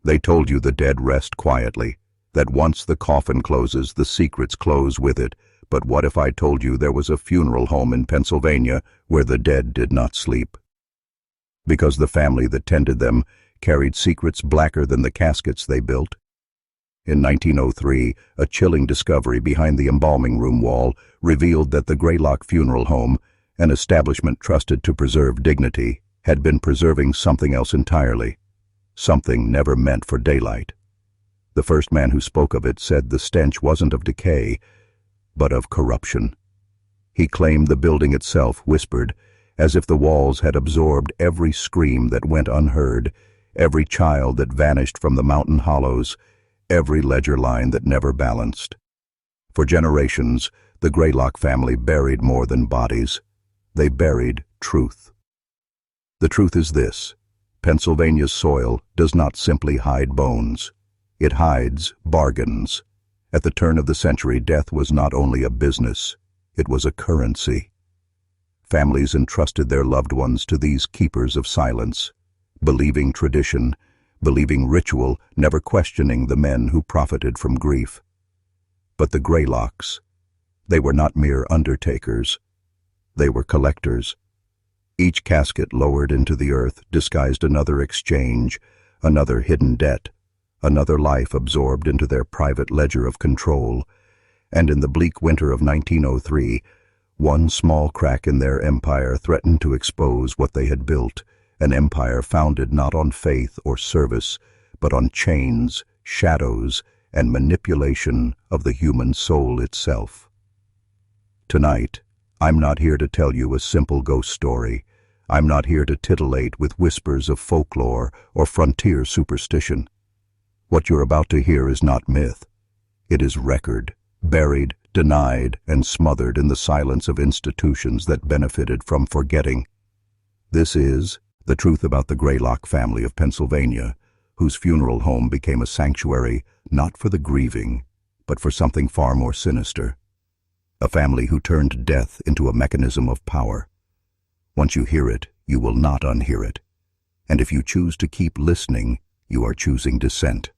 They told you the dead rest quietly, that once the coffin closes, the secrets close with it. But what if I told you there was a funeral home in Pennsylvania where the dead did not sleep? Because the family that tended them carried secrets blacker than the caskets they built. In 1903, a chilling discovery behind the embalming room wall revealed that the Greylock Funeral Home, an establishment trusted to preserve dignity, had been preserving something else entirely, something never meant for daylight. The first man who spoke of it said the stench wasn't of decay, but of corruption. He claimed the building itself whispered, as if the walls had absorbed every scream that went unheard, every child that vanished from the mountain hollows, every ledger line that never balanced. For generations, the Greylock family buried more than bodies. They buried truth. The truth is this: Pennsylvania's soil does not simply hide bones. It hides bargains. At the turn of the century, death was not only a business, it was a currency. Families entrusted their loved ones to these keepers of silence, believing tradition, believing ritual, never questioning the men who profited from grief. But the Greylocks, they were not mere undertakers. They were collectors. Each casket lowered into the earth disguised another exchange, another hidden debt, another life absorbed into their private ledger of control. And in the bleak winter of 1903, one small crack in their empire threatened to expose what they had built, an empire founded not on faith or service, but on chains, shadows, and manipulation of the human soul itself. Tonight, I'm not here to tell you a simple ghost story. I'm not here to titillate with whispers of folklore or frontier superstition. What you're about to hear is not myth. It is record, buried, denied, and smothered in the silence of institutions that benefited from forgetting. This is the truth about the Greylock family of Pennsylvania, whose funeral home became a sanctuary not for the grieving, but for something far more sinister. A family who turned death into a mechanism of power. Once you hear it, you will not unhear it. And if you choose to keep listening, you are choosing dissent.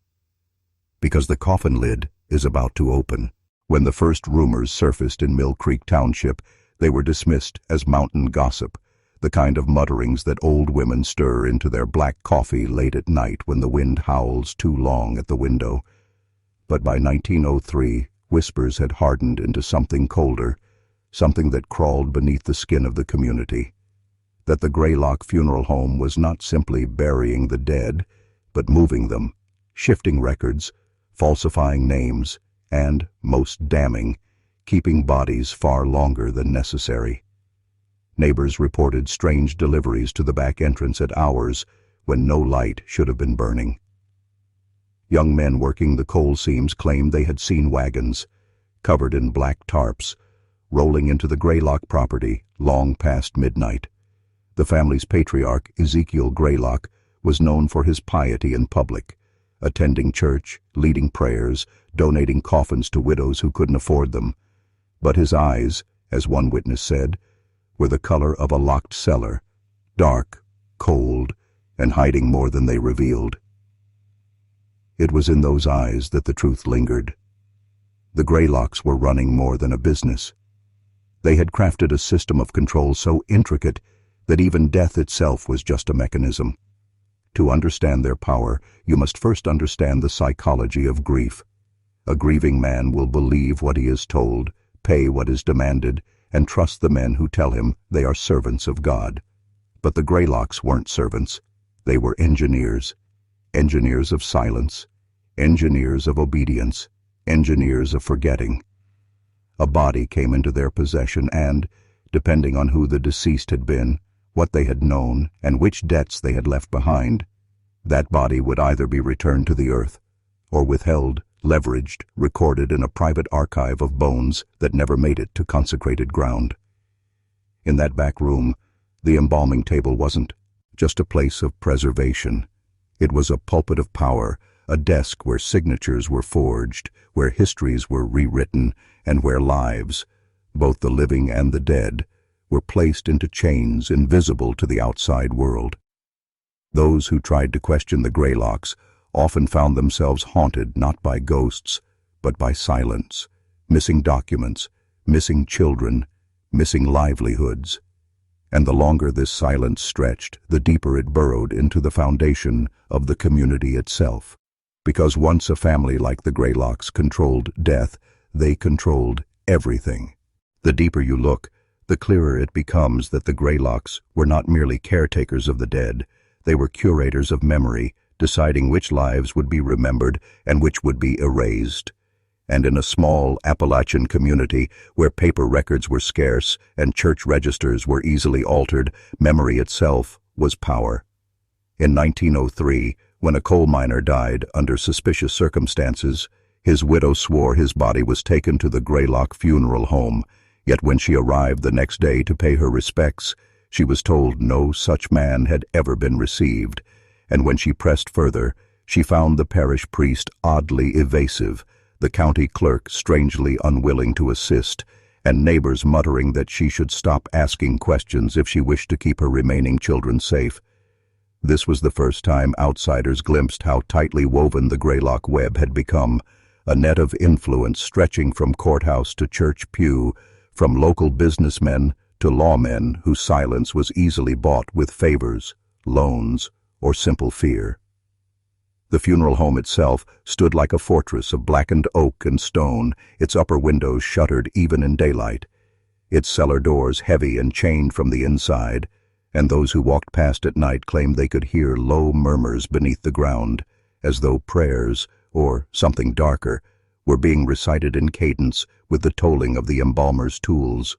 Because the coffin lid is about to open. When the first rumors surfaced in Mill Creek Township, they were dismissed as mountain gossip, the kind of mutterings that old women stir into their black coffee late at night when the wind howls too long at the window. But by 1903, whispers had hardened into something colder, something that crawled beneath the skin of the community. That the Greylock Funeral Home was not simply burying the dead, but moving them, shifting records, falsifying names, and, most damning, keeping bodies far longer than necessary. Neighbors reported strange deliveries to the back entrance at hours when no light should have been burning. Young men working the coal seams claimed they had seen wagons, covered in black tarps, rolling into the Greylock property long past midnight. The family's patriarch, Ezekiel Greylock, was known for his piety in public, attending church, leading prayers, donating coffins to widows who couldn't afford them. But his eyes, as one witness said, were the color of a locked cellar, dark, cold, and hiding more than they revealed. It was in those eyes that the truth lingered. The Greylocks were running more than a business. They had crafted a system of control so intricate that even death itself was just a mechanism. To understand their power, you must first understand the psychology of grief. A grieving man will believe what he is told, pay what is demanded, and trust the men who tell him they are servants of God. But the Greylocks weren't servants. They were engineers. Engineers of silence, engineers of obedience, engineers of forgetting. A body came into their possession and, depending on who the deceased had been, what they had known, and which debts they had left behind, that body would either be returned to the earth or withheld, leveraged, recorded in a private archive of bones that never made it to consecrated ground. In that back room, the embalming table wasn't just a place of preservation. It was a pulpit of power, a desk where signatures were forged, where histories were rewritten, and where lives, both the living and the dead, were placed into chains invisible to the outside world. Those who tried to question the Greylocks often found themselves haunted not by ghosts, but by silence, missing documents, missing children, missing livelihoods. And the longer this silence stretched, the deeper it burrowed into the foundation of the community itself. Because once a family like the Greylocks controlled death, they controlled everything. The deeper you look, the clearer it becomes that the Greylocks were not merely caretakers of the dead, they were curators of memory, deciding which lives would be remembered and which would be erased. And in a small Appalachian community where paper records were scarce and church registers were easily altered, memory itself was power. In 1903, when a coal miner died under suspicious circumstances, his widow swore his body was taken to the Greylock funeral home, yet when she arrived the next day to pay her respects, she was told no such man had ever been received, and when she pressed further, she found the parish priest oddly evasive, the county clerk strangely unwilling to assist, and neighbors muttering that she should stop asking questions if she wished to keep her remaining children safe. This was the first time outsiders glimpsed how tightly woven the Greylock web had become, a net of influence stretching from courthouse to church pew, from local businessmen to lawmen whose silence was easily bought with favors, loans, or simple fear. The funeral home itself stood like a fortress of blackened oak and stone, its upper windows shuttered even in daylight, its cellar doors heavy and chained from the inside, and those who walked past at night claimed they could hear low murmurs beneath the ground, as though prayers, or something darker, were being recited in cadence with the tolling of the embalmer's tools.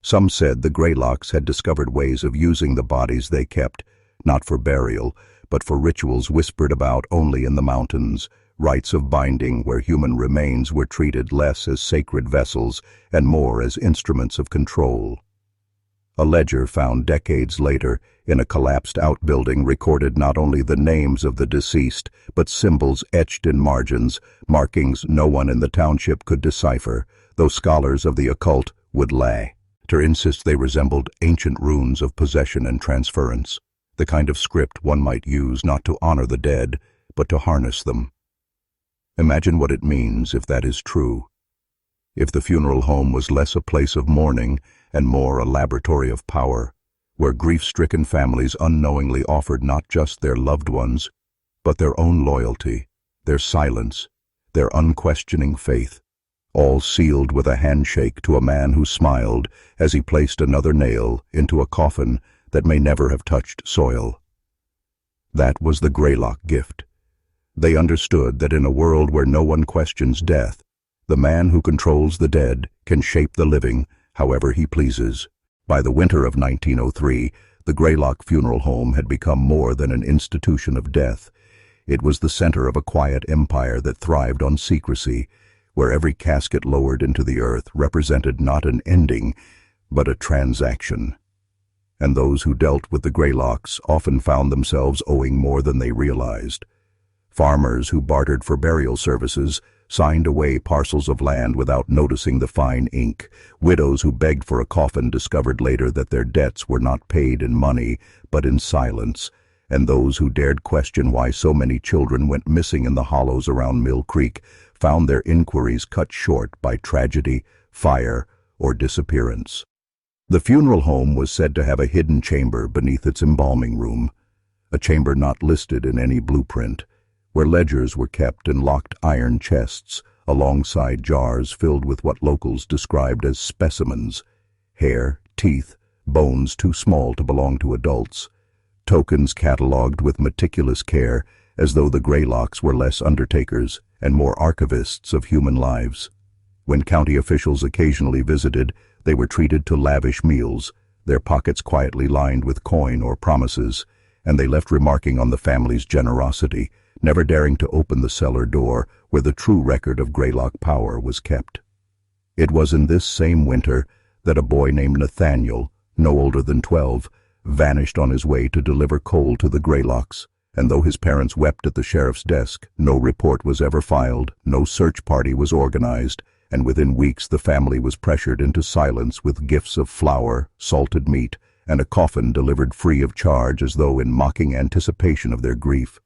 Some said the Greylocks had discovered ways of using the bodies they kept, not for burial, but for rituals whispered about only in the mountains, rites of binding where human remains were treated less as sacred vessels and more as instruments of control. A ledger found decades later in a collapsed outbuilding recorded not only the names of the deceased, but symbols etched in margins, markings no one in the township could decipher, though scholars of the occult would lie to insist they resembled ancient runes of possession and transference, the kind of script one might use not to honor the dead, but to harness them. Imagine what it means if that is true. If the funeral home was less a place of mourning and more a laboratory of power, where grief-stricken families unknowingly offered not just their loved ones, but their own loyalty, their silence, their unquestioning faith, all sealed with a handshake to a man who smiled as he placed another nail into a coffin that may never have touched soil. That was the Greylock gift. They understood that in a world where no one questions death, the man who controls the dead can shape the living however he pleases. By the winter of 1903, the Greylock funeral home had become more than an institution of death. It was the center of a quiet empire that thrived on secrecy, where every casket lowered into the earth represented not an ending, but a transaction. And those who dealt with the Greylocks often found themselves owing more than they realized. Farmers who bartered for burial services signed away parcels of land without noticing the fine ink. Widows who begged for a coffin discovered later that their debts were not paid in money, but in silence. And those who dared question why so many children went missing in the hollows around Mill Creek found their inquiries cut short by tragedy, fire, or disappearance. The funeral home was said to have a hidden chamber beneath its embalming room, a chamber not listed in any blueprint, where ledgers were kept in locked iron chests alongside jars filled with what locals described as specimens: hair, teeth, bones too small to belong to adults, tokens catalogued with meticulous care as though the Greylocks were less undertakers and more archivists of human lives. When county officials occasionally visited, they were treated to lavish meals, their pockets quietly lined with coin or promises, and they left remarking on the family's generosity, never daring to open the cellar door where the true record of Greylock power was kept. It was in this same winter that a boy named Nathaniel, no older than 12, vanished on his way to deliver coal to the Greylocks, and though his parents wept at the sheriff's desk, no report was ever filed, no search party was organized, and within weeks the family was pressured into silence with gifts of flour, salted meat, and a coffin delivered free of charge as though in mocking anticipation of their grief.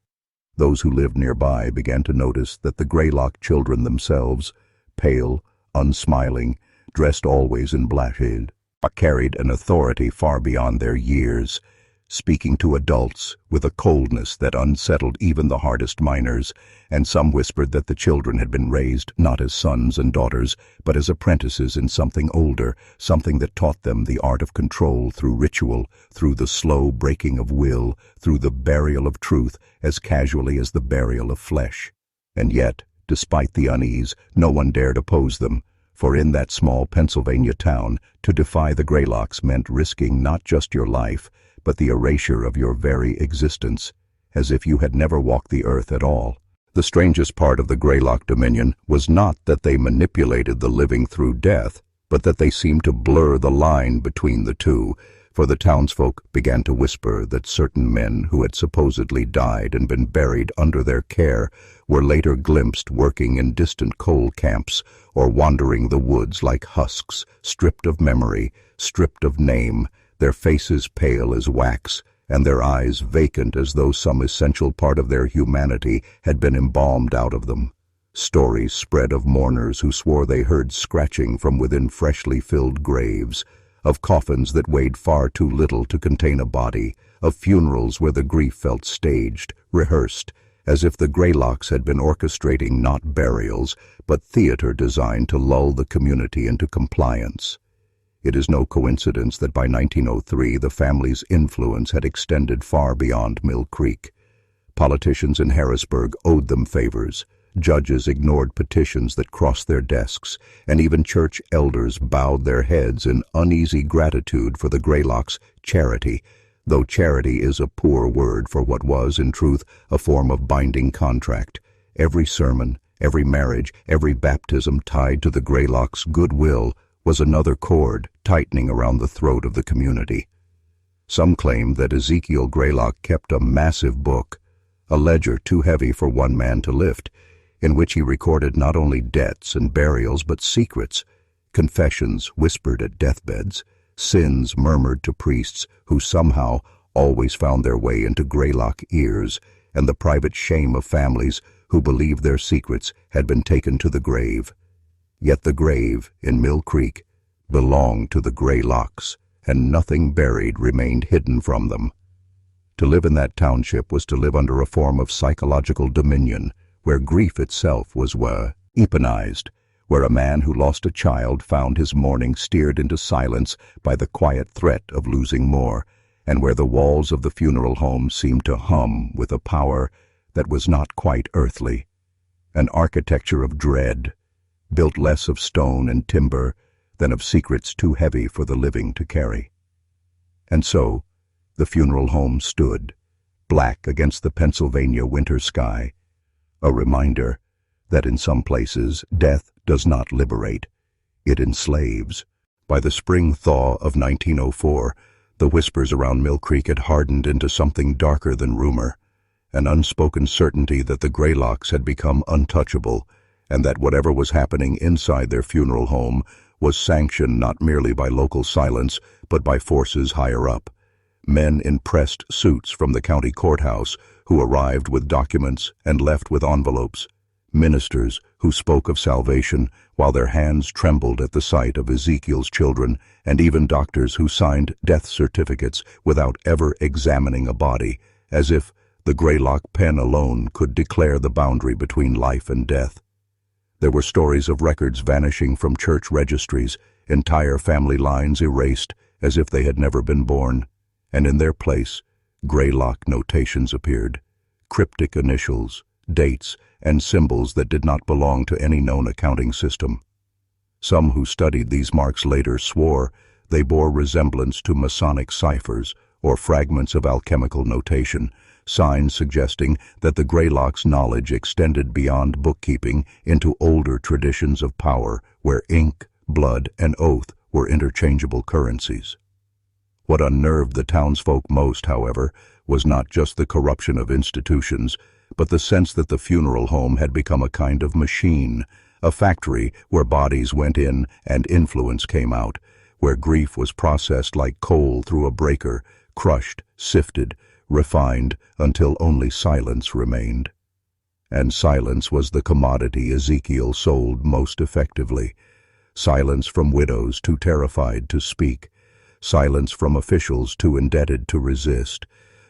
Those who lived nearby began to notice that the Greylock children themselves, pale, unsmiling, dressed always in black, carried an authority far beyond their years, speaking to adults with a coldness that unsettled even the hardest miners, and some whispered that the children had been raised not as sons and daughters, but as apprentices in something older, something that taught them the art of control through ritual, through the slow breaking of will, through the burial of truth as casually as the burial of flesh. And yet, despite the unease, no one dared oppose them, for in that small Pennsylvania town, to defy the Greylocks meant risking not just your life, but the erasure of your very existence, as if you had never walked the earth at all. The strangest part of the Greylock dominion was not that they manipulated the living through death, but that they seemed to blur the line between the two, for the townsfolk began to whisper that certain men who had supposedly died and been buried under their care were later glimpsed working in distant coal camps or wandering the woods like husks, stripped of memory, stripped of name, their faces pale as wax, and their eyes vacant as though some essential part of their humanity had been embalmed out of them. Stories spread of mourners who swore they heard scratching from within freshly filled graves, of coffins that weighed far too little to contain a body, of funerals where the grief felt staged, rehearsed, as if the Greylocks had been orchestrating not burials, but theater designed to lull the community into compliance. It is no coincidence that by 1903 the family's influence had extended far beyond Mill Creek. Politicians in Harrisburg owed them favors, judges ignored petitions that crossed their desks, and even church elders bowed their heads in uneasy gratitude for the Greylocks' charity, though charity is a poor word for what was, in truth, a form of binding contract. Every sermon, every marriage, every baptism tied to the Greylocks' goodwill was another cord tightening around the throat of the community. Some claimed that Ezekiel Greylock kept a massive book, a ledger too heavy for one man to lift, in which he recorded not only debts and burials but secrets, confessions whispered at deathbeds, sins murmured to priests who somehow always found their way into Greylock ears, and the private shame of families who believed their secrets had been taken to the grave. Yet the grave in Mill Creek belonged to the Greylocks, and nothing buried remained hidden from them. To live in that township was to live under a form of psychological dominion, where grief itself was weaponized, where a man who lost a child found his mourning steered into silence by the quiet threat of losing more, and where the walls of the funeral home seemed to hum with a power that was not quite earthly, an architecture of dread, built less of stone and timber than of secrets too heavy for the living to carry. And so, the funeral home stood, black against the Pennsylvania winter sky, a reminder that in some places death does not liberate, it enslaves. By the spring thaw of 1904, the whispers around Mill Creek had hardened into something darker than rumor, an unspoken certainty that the Greylocks had become untouchable, and that whatever was happening inside their funeral home was sanctioned not merely by local silence, but by forces higher up. Men in pressed suits from the county courthouse who arrived with documents and left with envelopes. Ministers who spoke of salvation while their hands trembled at the sight of Ezekiel's children, and even doctors who signed death certificates without ever examining a body, as if the Greylock pen alone could declare the boundary between life and death. There were stories of records vanishing from church registries, entire family lines erased as if they had never been born, and in their place, Greylock notations appeared, cryptic initials, dates, and symbols that did not belong to any known accounting system. Some who studied these marks later swore they bore resemblance to Masonic ciphers or fragments of alchemical notation, signs suggesting that the Greylocks' knowledge extended beyond bookkeeping into older traditions of power where ink, blood, and oath were interchangeable currencies. What unnerved the townsfolk most, however, was not just the corruption of institutions, but the sense that the funeral home had become a kind of machine, a factory where bodies went in and influence came out, where grief was processed like coal through a breaker, crushed, sifted, refined until only silence remained. And silence was the commodity Ezekiel sold most effectively. Silence from widows too terrified to speak. Silence from officials too indebted to resist.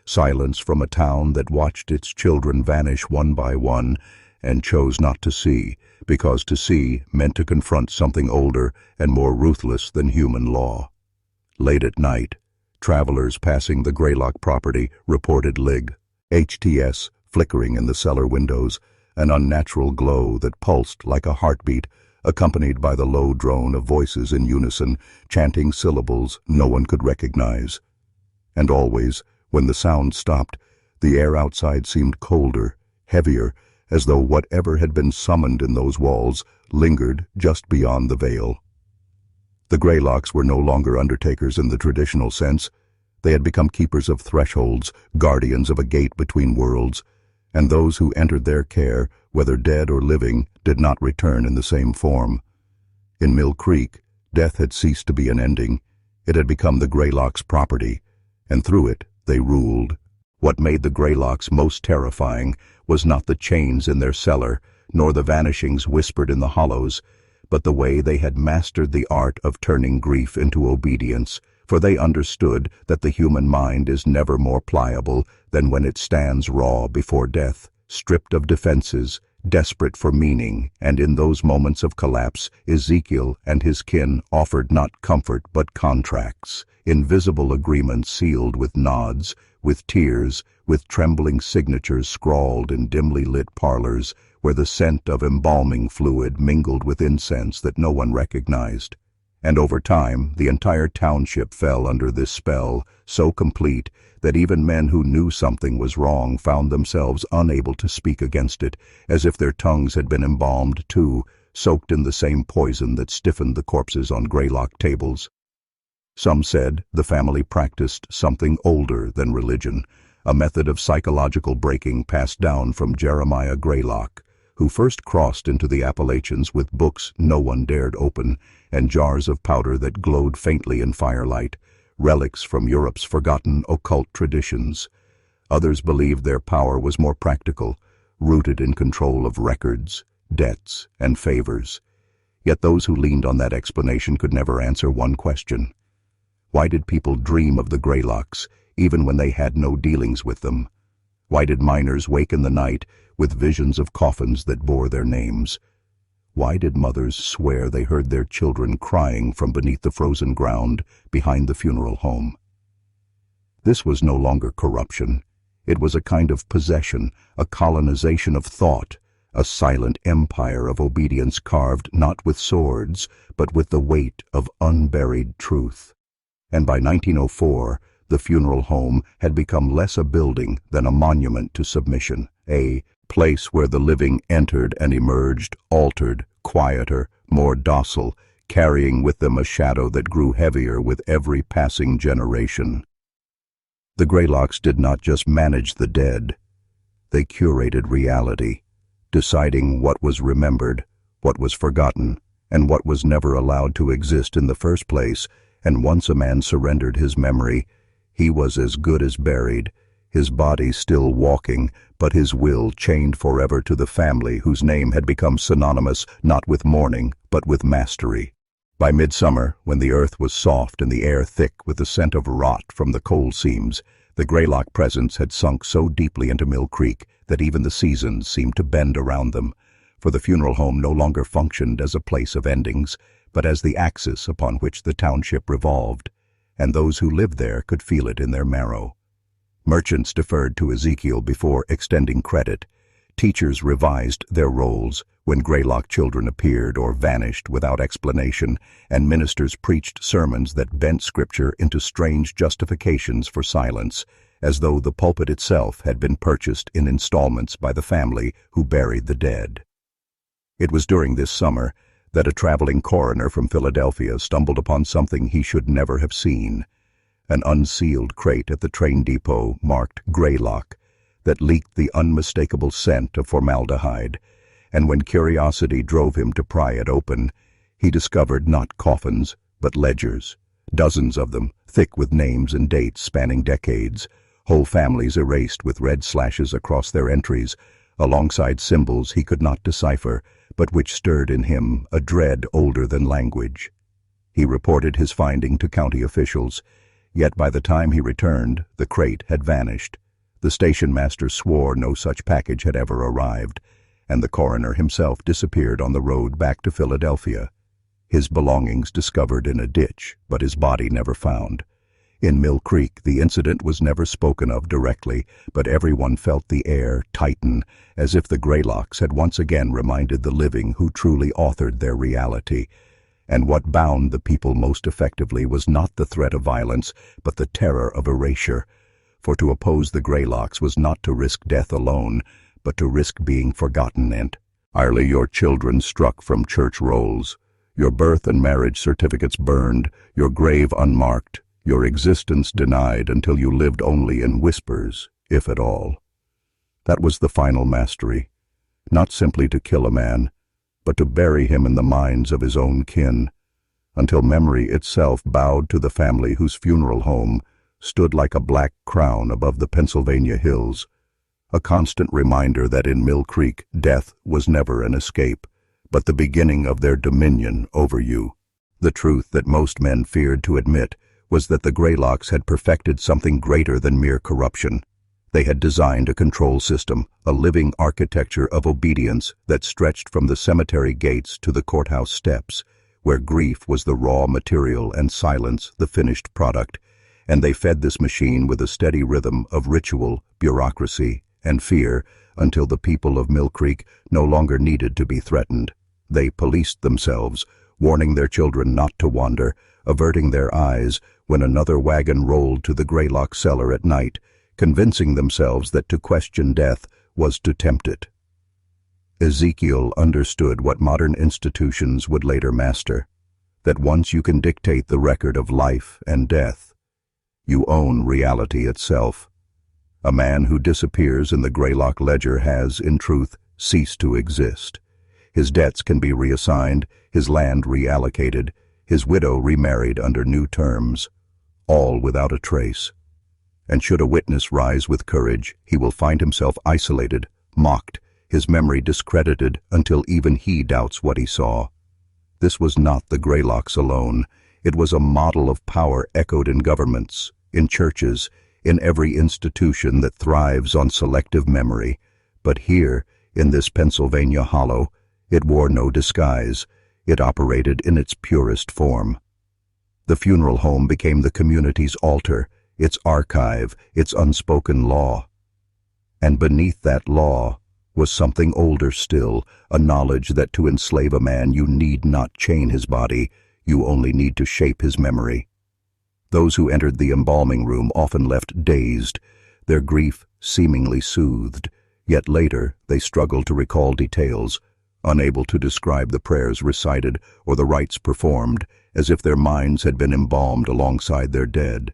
Silence from a town that watched its children vanish one by one and chose not to see, because to see meant to confront something older and more ruthless than human law. Late at night, travelers passing the Greylock property reported LIG, HTS, flickering in the cellar windows, an unnatural glow that pulsed like a heartbeat, accompanied by the low drone of voices in unison, chanting syllables no one could recognize. And always, when the sound stopped, the air outside seemed colder, heavier, as though whatever had been summoned in those walls lingered just beyond the veil. The Greylocks were no longer undertakers in the traditional sense. They had become keepers of thresholds, guardians of a gate between worlds, and those who entered their care, whether dead or living, did not return in the same form. In Mill Creek, death had ceased to be an ending. It had become the Greylocks' property, and through it they ruled. What made the Greylocks most terrifying was not the chains in their cellar, nor the vanishings whispered in the hollows, but the way they had mastered the art of turning grief into obedience, for they understood that the human mind is never more pliable than when it stands raw before death, stripped of defenses, desperate for meaning, and in those moments of collapse, Ezekiel and his kin offered not comfort but contracts, invisible agreements sealed with nods, with tears, with trembling signatures scrawled in dimly lit parlors where the scent of embalming fluid mingled with incense that no one recognized. And over time, the entire township fell under this spell, so complete that even men who knew something was wrong found themselves unable to speak against it, as if their tongues had been embalmed too, soaked in the same poison that stiffened the corpses on Greylock tables. Some said the family practiced something older than religion, a method of psychological breaking passed down from Jeremiah Greylock, who first crossed into the Appalachians with books no one dared open and jars of powder that glowed faintly in firelight, relics from Europe's forgotten occult traditions. Others believed their power was more practical, rooted in control of records, debts, and favors. Yet those who leaned on that explanation could never answer one question. Why did people dream of the Greylocks, even when they had no dealings with them? Why did miners wake in the night with visions of coffins that bore their names? Why did mothers swear they heard their children crying from beneath the frozen ground behind the funeral home? This was no longer corruption. It was a kind of possession, a colonization of thought, a silent empire of obedience carved not with swords, but with the weight of unburied truth. And by 1904, the funeral home had become less a building than a monument to submission, a place where the living entered and emerged, altered, quieter, more docile, carrying with them a shadow that grew heavier with every passing generation. The Greylocks did not just manage the dead. They curated reality, deciding what was remembered, what was forgotten, and what was never allowed to exist in the first place. And once a man surrendered his memory, he was as good as buried, his body still walking, but his will chained forever to the family whose name had become synonymous not with mourning, but with mastery. By midsummer, when the earth was soft and the air thick with the scent of rot from the coal seams, the Greylock presence had sunk so deeply into Mill Creek that even the seasons seemed to bend around them, for the funeral home no longer functioned as a place of endings, but as the axis upon which the township revolved, and those who lived there could feel it in their marrow. Merchants deferred to Ezekiel before extending credit. Teachers revised their roles when Greylock children appeared or vanished without explanation, and ministers preached sermons that bent scripture into strange justifications for silence, as though the pulpit itself had been purchased in installments by the family who buried the dead. It was during this summer that a traveling coroner from Philadelphia stumbled upon something he should never have seen, an unsealed crate at the train depot marked Greylock that leaked the unmistakable scent of formaldehyde, and when curiosity drove him to pry it open, he discovered not coffins, but ledgers, dozens of them, thick with names and dates spanning decades, whole families erased with red slashes across their entries, alongside symbols he could not decipher, but which stirred in him a dread older than language. He reported his finding to county officials, yet by the time he returned, the crate had vanished. The station master swore no such package had ever arrived, and the coroner himself disappeared on the road back to Philadelphia. His belongings discovered in a ditch, but his body never found. In Mill Creek, the incident was never spoken of directly, but everyone felt the air tighten, as if the Greylocks had once again reminded the living who truly authored their reality. And what bound the people most effectively was not the threat of violence, but the terror of erasure. For to oppose the Greylocks was not to risk death alone, but to risk being forgotten entirely. Your children struck from church rolls, your birth and marriage certificates burned, your grave unmarked, your existence denied until you lived only in whispers, if at all. That was the final mastery, not simply to kill a man, but to bury him in the minds of his own kin, until memory itself bowed to the family whose funeral home stood like a black crown above the Pennsylvania hills, a constant reminder that in Mill Creek death was never an escape, but the beginning of their dominion over you. The truth that most men feared to admit was that the Greylocks had perfected something greater than mere corruption. They had designed a control system, a living architecture of obedience that stretched from the cemetery gates to the courthouse steps, where grief was the raw material and silence the finished product, and they fed this machine with a steady rhythm of ritual, bureaucracy, and fear until the people of Mill Creek no longer needed to be threatened. They policed themselves, warning their children not to wander, averting their eyes when another wagon rolled to the Greylock cellar at night, convincing themselves that to question death was to tempt it. Ezekiel understood what modern institutions would later master, that once you can dictate the record of life and death, you own reality itself. A man who disappears in the Greylock ledger has, in truth, ceased to exist. His debts can be reassigned, his land reallocated, his widow remarried under new terms, all without a trace. And should a witness rise with courage, he will find himself isolated, mocked, his memory discredited until even he doubts what he saw. This was not the Greylocks alone. It was a model of power echoed in governments, in churches, in every institution that thrives on selective memory. But here, in this Pennsylvania hollow, it wore no disguise. It operated in its purest form. The funeral home became the community's altar, its archive, its unspoken law. And beneath that law was something older still, a knowledge that to enslave a man you need not chain his body, you only need to shape his memory. Those who entered the embalming room often left dazed, their grief seemingly soothed, yet later they struggled to recall details, unable to describe the prayers recited or the rites performed, as if their minds had been embalmed alongside their dead.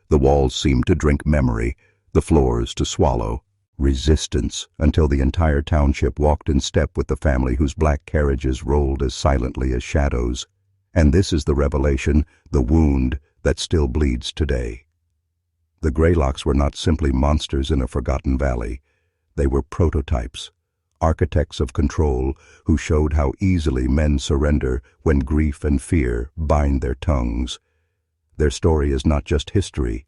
The walls seemed to drink memory, the floors to swallow resistance, until the entire township walked in step with the family whose black carriages rolled as silently as shadows. And this is the revelation, the wound that still bleeds today. The Greylocks were not simply monsters in a forgotten valley. They were prototypes, architects of control who showed how easily men surrender when grief and fear bind their tongues. Their story is not just history.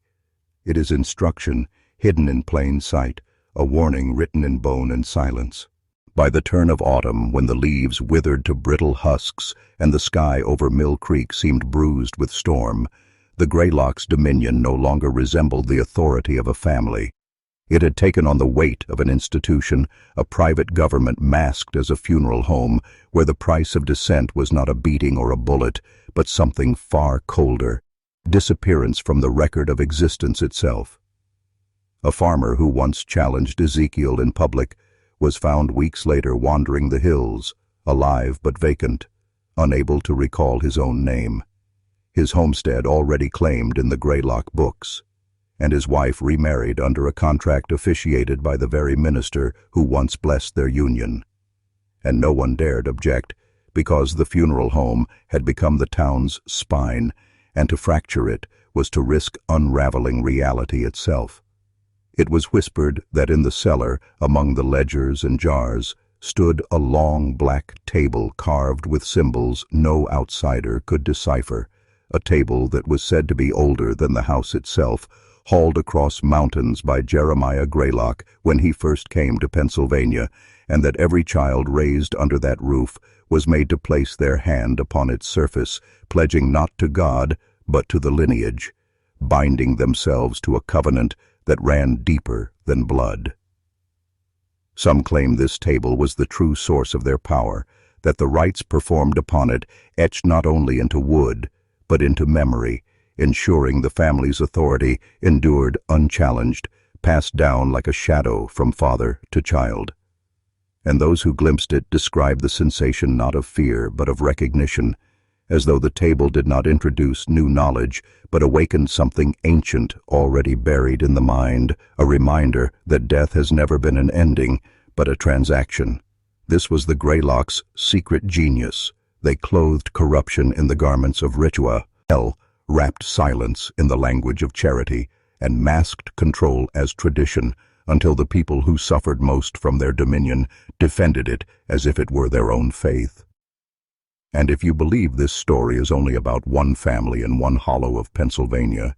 It is instruction, hidden in plain sight, a warning written in bone and silence. By the turn of autumn, when the leaves withered to brittle husks and the sky over Mill Creek seemed bruised with storm, the Greylocks' dominion no longer resembled the authority of a family. It had taken on the weight of an institution, a private government masked as a funeral home, where the price of dissent was not a beating or a bullet, but something far colder, disappearance from the record of existence itself. A farmer who once challenged Ezekiel in public was found weeks later wandering the hills, alive but vacant, unable to recall his own name. His homestead already claimed in the Greylock books, and his wife remarried under a contract officiated by the very minister who once blessed their union. And no one dared object, because the funeral home had become the town's spine, and to fracture it was to risk unraveling reality itself. It was whispered that in the cellar, among the ledgers and jars, stood a long black table carved with symbols no outsider could decipher, a table that was said to be older than the house itself, hauled across mountains by Jeremiah Greylock when he first came to Pennsylvania, and that every child raised under that roof was made to place their hand upon its surface, pledging not to God, but to the lineage, binding themselves to a covenant that ran deeper than blood. Some claim this table was the true source of their power, that the rites performed upon it etched not only into wood, but into memory, ensuring the family's authority endured unchallenged, passed down like a shadow from father to child. And those who glimpsed it described the sensation not of fear but of recognition, as though the table did not introduce new knowledge, but awakened something ancient already buried in the mind, a reminder that death has never been an ending, but a transaction. This was the Greylocks' secret genius. They clothed corruption in the garments of ritual, wrapped silence in the language of charity, and masked control as tradition, until the people who suffered most from their dominion defended it as if it were their own faith. And if you believe this story is only about one family in one hollow of Pennsylvania,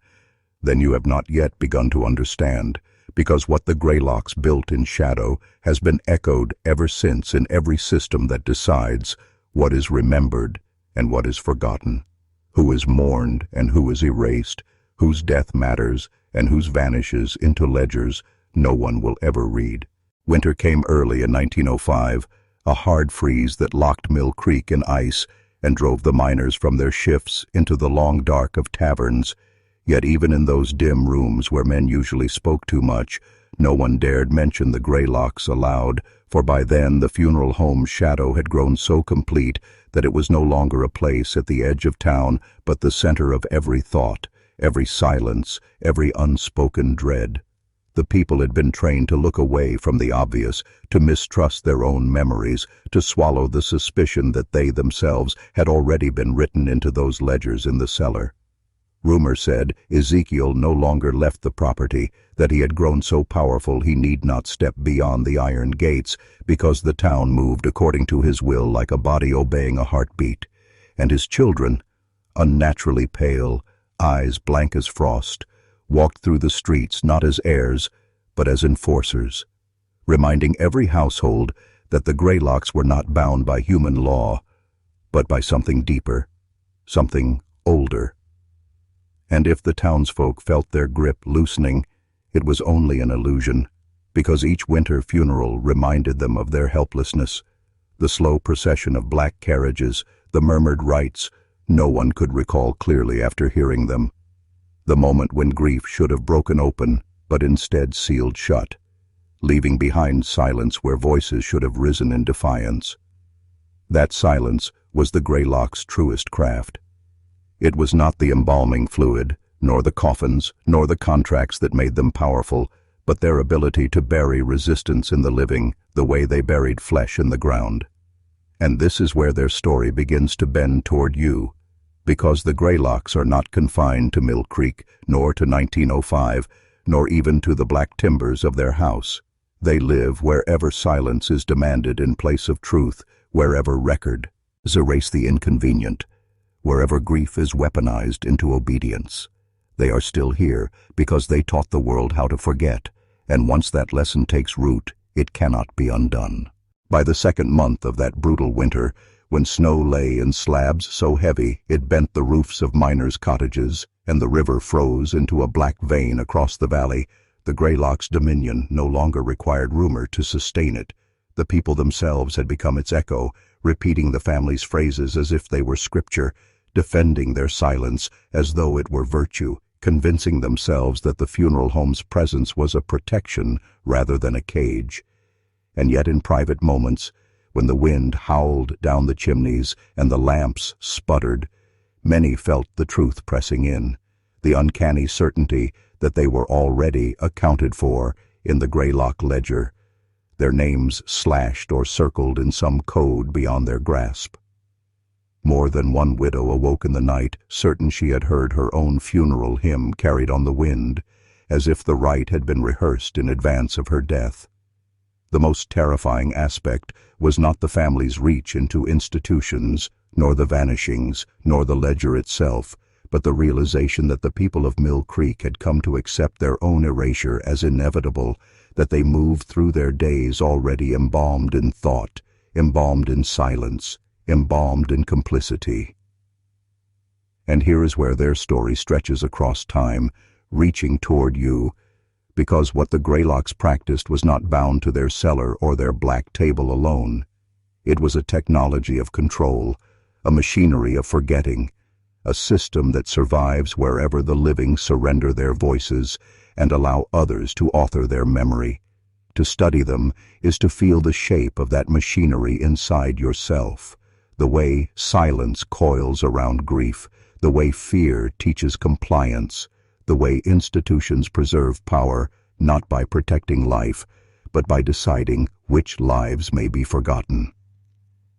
then you have not yet begun to understand, because what the Greylocks built in shadow has been echoed ever since in every system that decides what is remembered and what is forgotten, who is mourned and who is erased, whose death matters and whose vanishes into ledgers no one will ever read. Winter came early in 1905, a hard freeze that locked Mill Creek in ice and drove the miners from their shifts into the long dark of taverns. Yet even in those dim rooms where men usually spoke too much, no one dared mention the Greylocks aloud, for by then the funeral home's shadow had grown so complete that it was no longer a place at the edge of town, but the center of every thought, every silence, every unspoken dread. The people had been trained to look away from the obvious, to mistrust their own memories, to swallow the suspicion that they themselves had already been written into those ledgers in the cellar. Rumor said Ezekiel no longer left the property, that he had grown so powerful he need not step beyond the iron gates, because the town moved according to his will like a body obeying a heartbeat. And his children, unnaturally pale, eyes blank as frost, walked through the streets not as heirs, but as enforcers, reminding every household that the Greylocks were not bound by human law, but by something deeper, something older. And if the townsfolk felt their grip loosening, it was only an illusion, because each winter funeral reminded them of their helplessness. The slow procession of black carriages, the murmured rites, no one could recall clearly after hearing them. The moment when grief should have broken open, but instead sealed shut, leaving behind silence where voices should have risen in defiance. That silence was the Greylocks' truest craft. It was not the embalming fluid, nor the coffins, nor the contracts that made them powerful, but their ability to bury resistance in the living, the way they buried flesh in the ground. And this is where their story begins to bend toward you, because the Greylocks are not confined to Mill Creek, nor to 1905, nor even to the black timbers of their house. They live wherever silence is demanded in place of truth, wherever record is erase the inconvenient, wherever grief is weaponized into obedience. They are still here because they taught the world how to forget, and once that lesson takes root, it cannot be undone. By the second month of that brutal winter, when snow lay in slabs so heavy it bent the roofs of miners' cottages, and the river froze into a black vein across the valley, the Greylocks' dominion no longer required rumor to sustain it. The people themselves had become its echo, repeating the family's phrases as if they were scripture, defending their silence as though it were virtue, convincing themselves that the funeral home's presence was a protection rather than a cage. And yet in private moments, when the wind howled down the chimneys and the lamps sputtered, many felt the truth pressing in, the uncanny certainty that they were already accounted for in the Greylock ledger, their names slashed or circled in some code beyond their grasp. More than one widow awoke in the night, certain she had heard her own funeral hymn carried on the wind, as if the rite had been rehearsed in advance of her death. The most terrifying aspect was not the family's reach into institutions, nor the vanishings, nor the ledger itself, but the realization that the people of Mill Creek had come to accept their own erasure as inevitable, that they moved through their days already embalmed in thought, embalmed in silence, embalmed in complicity. And here is where their story stretches across time, reaching toward you, because what the Greylocks practiced was not bound to their cellar or their black table alone. It was a technology of control, a machinery of forgetting, a system that survives wherever the living surrender their voices and allow others to author their memory. To study them is to feel the shape of that machinery inside yourself, the way silence coils around grief, the way fear teaches compliance, the way institutions preserve power, not by protecting life, but by deciding which lives may be forgotten.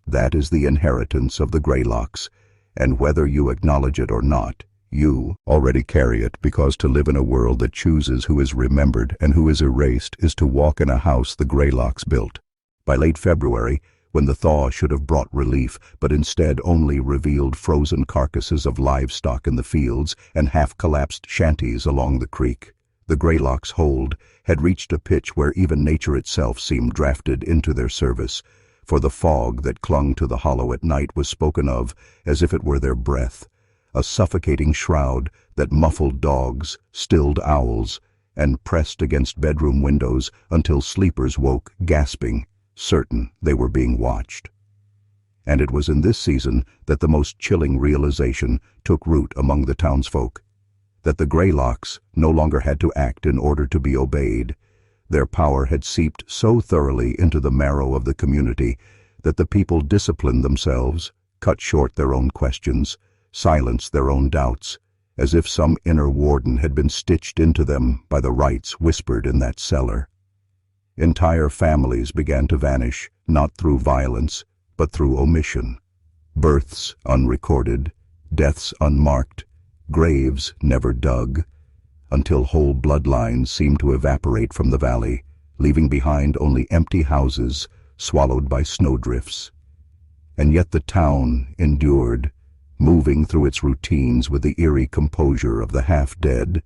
That is the inheritance of the Greylocks, and whether you acknowledge it or not, you already carry it, because to live in a world that chooses who is remembered and who is erased is to walk in a house the Greylocks built. By late February, when the thaw should have brought relief, but instead only revealed frozen carcasses of livestock in the fields and half-collapsed shanties along the creek, the Greylocks' hold had reached a pitch where even nature itself seemed drafted into their service, for the fog that clung to the hollow at night was spoken of as if it were their breath, a suffocating shroud that muffled dogs, stilled owls, and pressed against bedroom windows until sleepers woke gasping, certain they were being watched. And it was in this season that the most chilling realization took root among the townsfolk, that the Greylocks no longer had to act in order to be obeyed. Their power had seeped so thoroughly into the marrow of the community that the people disciplined themselves, cut short their own questions, silenced their own doubts, as if some inner warden had been stitched into them by the rites whispered in that cellar. Entire families began to vanish, not through violence, but through omission. Births unrecorded, deaths unmarked, graves never dug, until whole bloodlines seemed to evaporate from the valley, leaving behind only empty houses swallowed by snowdrifts. And yet the town endured, moving through its routines with the eerie composure of the half-dead,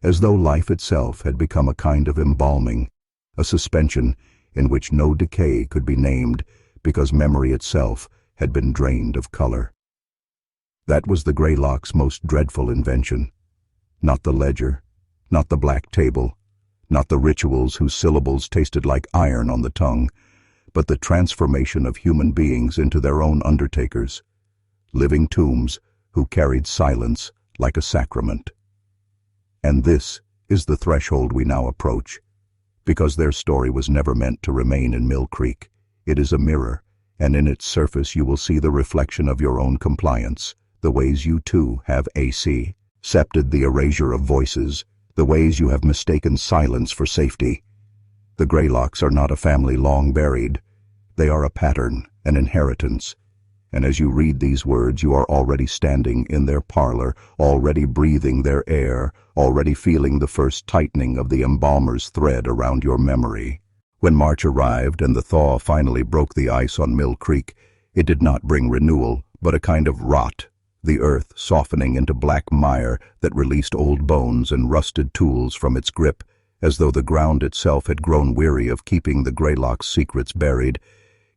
as though life itself had become a kind of embalming, a suspension in which no decay could be named because memory itself had been drained of color. That was the Greylocks' most dreadful invention. Not the ledger, not the black table, not the rituals whose syllables tasted like iron on the tongue, but the transformation of human beings into their own undertakers, living tombs who carried silence like a sacrament. And this is the threshold we now approach, because their story was never meant to remain in Mill Creek. It is a mirror, and in its surface you will see the reflection of your own compliance, the ways you too have accepted the erasure of voices, the ways you have mistaken silence for safety. The Greylocks are not a family long buried. They are a pattern, an inheritance. And as you read these words, you are already standing in their parlor, already breathing their air, already feeling the first tightening of the embalmer's thread around your memory. When March arrived and the thaw finally broke the ice on Mill Creek, it did not bring renewal, but a kind of rot, the earth softening into black mire that released old bones and rusted tools from its grip, as though the ground itself had grown weary of keeping the Greylocks' secrets buried.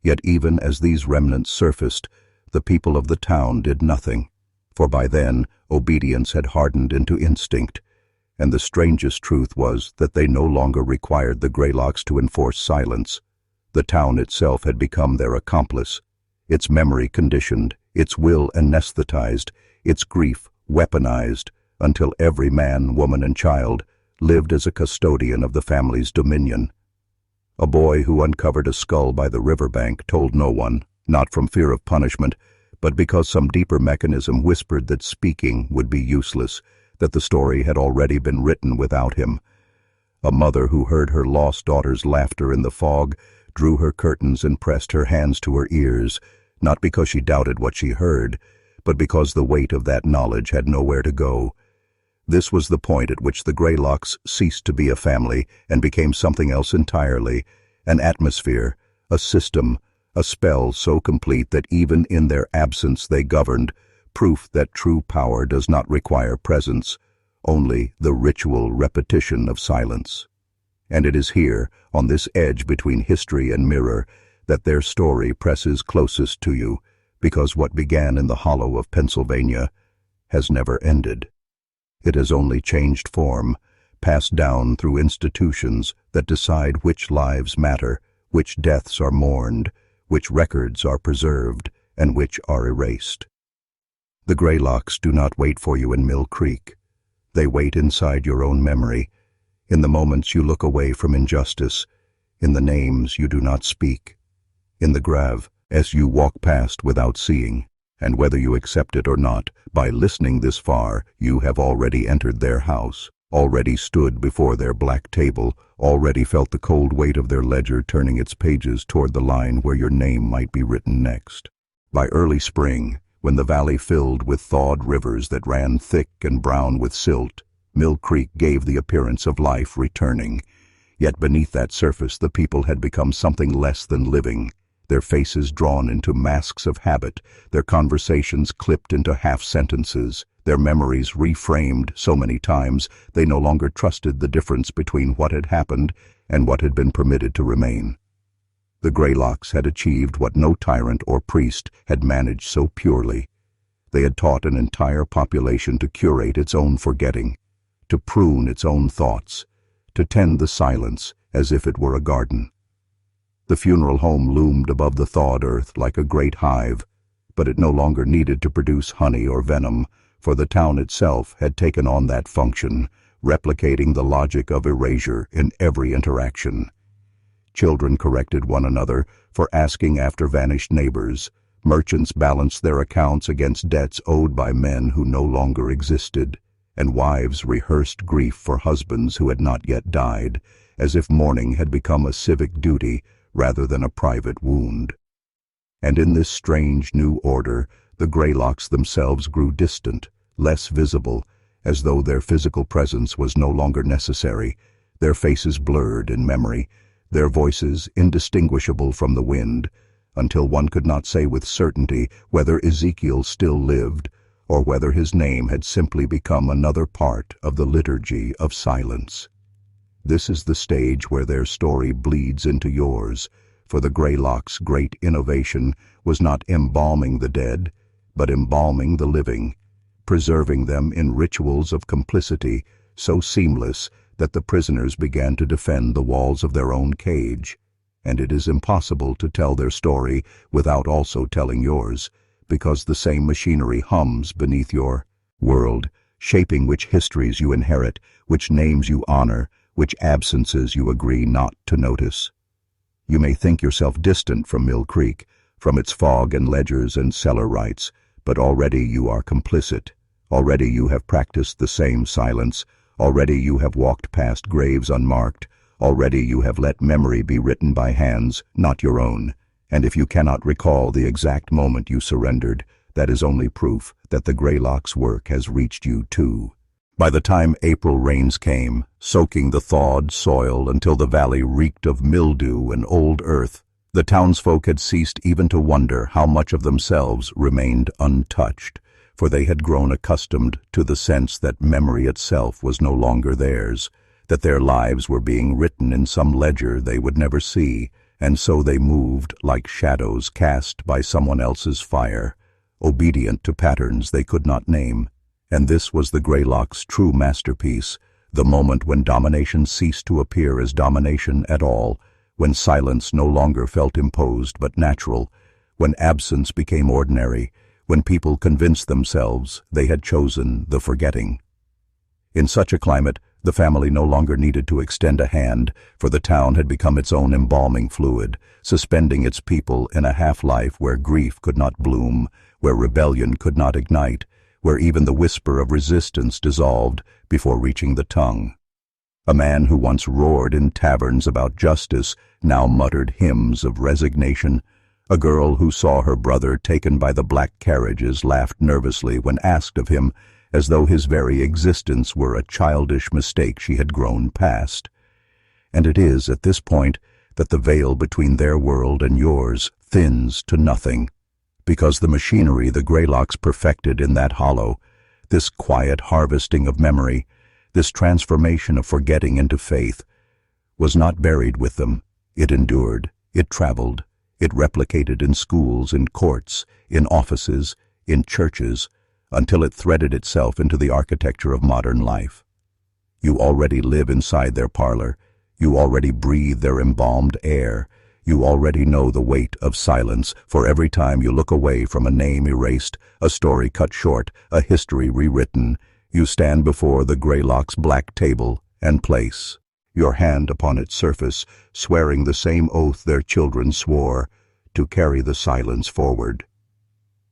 Yet even as these remnants surfaced, the people of the town did nothing, for by then obedience had hardened into instinct, and the strangest truth was that they no longer required the Greylocks to enforce silence. The town itself had become their accomplice, its memory conditioned, its will anesthetized, its grief weaponized, until every man, woman, and child lived as a custodian of the family's dominion. A boy who uncovered a skull by the riverbank told no one, not from fear of punishment, but because some deeper mechanism whispered that speaking would be useless, that the story had already been written without him. A mother who heard her lost daughter's laughter in the fog drew her curtains and pressed her hands to her ears, not because she doubted what she heard, but because the weight of that knowledge had nowhere to go. This was the point at which the Greylocks ceased to be a family and became something else entirely, an atmosphere, a system, a spell so complete that even in their absence they governed, proof that true power does not require presence, only the ritual repetition of silence. And it is here, on this edge between history and mirror, that their story presses closest to you, because what began in the hollow of Pennsylvania has never ended. It has only changed form, passed down through institutions that decide which lives matter, which deaths are mourned, which records are preserved, and which are erased. The Greylocks do not wait for you in Mill Creek. They wait inside your own memory, in the moments you look away from injustice, in the names you do not speak, in the grave as you walk past without seeing. And whether you accept it or not, by listening this far, you have already entered their house, already stood before their black table, already felt the cold weight of their ledger turning its pages toward the line where your name might be written next. By early spring, when the valley filled with thawed rivers that ran thick and brown with silt, Mill Creek gave the appearance of life returning. Yet beneath that surface the people had become something less than living, their faces drawn into masks of habit, their conversations clipped into half-sentences, their memories reframed so many times they no longer trusted the difference between what had happened and what had been permitted to remain. The Greylocks had achieved what no tyrant or priest had managed so purely. They had taught an entire population to curate its own forgetting, to prune its own thoughts, to tend the silence as if it were a garden. The funeral home loomed above the thawed earth like a great hive, but it no longer needed to produce honey or venom, for the town itself had taken on that function, replicating the logic of erasure in every interaction. Children corrected one another for asking after vanished neighbors. Merchants balanced their accounts against debts owed by men who no longer existed, and wives rehearsed grief for husbands who had not yet died, as if mourning had become a civic duty rather than a private wound. And in this strange new order, the Greylocks themselves grew distant, less visible, as though their physical presence was no longer necessary, their faces blurred in memory, their voices indistinguishable from the wind, until one could not say with certainty whether Ezekiel still lived, or whether his name had simply become another part of the liturgy of silence. This is the stage where their story bleeds into yours, for the Greylocks' great innovation was not embalming the dead, but embalming the living, preserving them in rituals of complicity so seamless that the prisoners began to defend the walls of their own cage. And it is impossible to tell their story without also telling yours, because the same machinery hums beneath your world, shaping which histories you inherit, which names you honor, which absences you agree not to notice. You may think yourself distant from Mill Creek, from its fog and ledgers and cellar rites, but already you are complicit. Already you have practiced the same silence. Already you have walked past graves unmarked. Already you have let memory be written by hands, not your own. And if you cannot recall the exact moment you surrendered, that is only proof that the Greylocks' work has reached you too. By the time April rains came, soaking the thawed soil until the valley reeked of mildew and old earth, the townsfolk had ceased even to wonder how much of themselves remained untouched, for they had grown accustomed to the sense that memory itself was no longer theirs, that their lives were being written in some ledger they would never see, and so they moved like shadows cast by someone else's fire, obedient to patterns they could not name. And this was the Greylocks' true masterpiece, the moment when domination ceased to appear as domination at all, when silence no longer felt imposed but natural, when absence became ordinary, when people convinced themselves they had chosen the forgetting. In such a climate, the family no longer needed to extend a hand, for the town had become its own embalming fluid, suspending its people in a half-life where grief could not bloom, where rebellion could not ignite, where even the whisper of resistance dissolved before reaching the tongue. A man who once roared in taverns about justice now muttered hymns of resignation. A girl who saw her brother taken by the black carriages laughed nervously when asked of him, as though his very existence were a childish mistake she had grown past. And it is at this point that the veil between their world and yours thins to nothing, because the machinery the Greylocks perfected in that hollow, this quiet harvesting of memory, this transformation of forgetting into faith, was not buried with them. It endured, it traveled, it replicated in schools, in courts, in offices, in churches, until it threaded itself into the architecture of modern life. You already live inside their parlor. You already breathe their embalmed air. You already know the weight of silence, for every time you look away from a name erased, a story cut short, a history rewritten, you stand before the Greylocks' black table and place, your hand upon its surface, swearing the same oath their children swore, to carry the silence forward.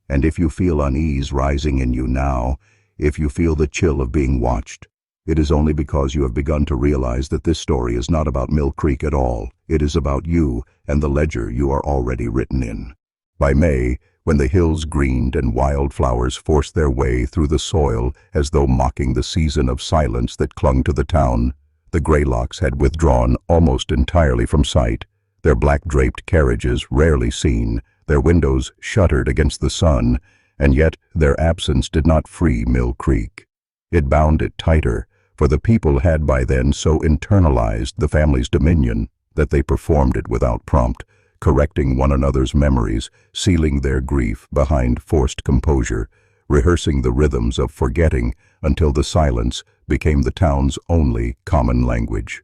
And if you feel unease rising in you now, if you feel the chill of being watched, it is only because you have begun to realize that this story is not about Mill Creek at all. It is about you and the ledger you are already written in. By May, when the hills greened and wildflowers forced their way through the soil as though mocking the season of silence that clung to the town, the Greylocks had withdrawn almost entirely from sight, their black-draped carriages rarely seen, their windows shuttered against the sun, and yet their absence did not free Mill Creek. It bound it tighter, for the people had by then so internalized the family's dominion that they performed it without prompt, correcting one another's memories, sealing their grief behind forced composure, rehearsing the rhythms of forgetting until the silence became the town's only common language.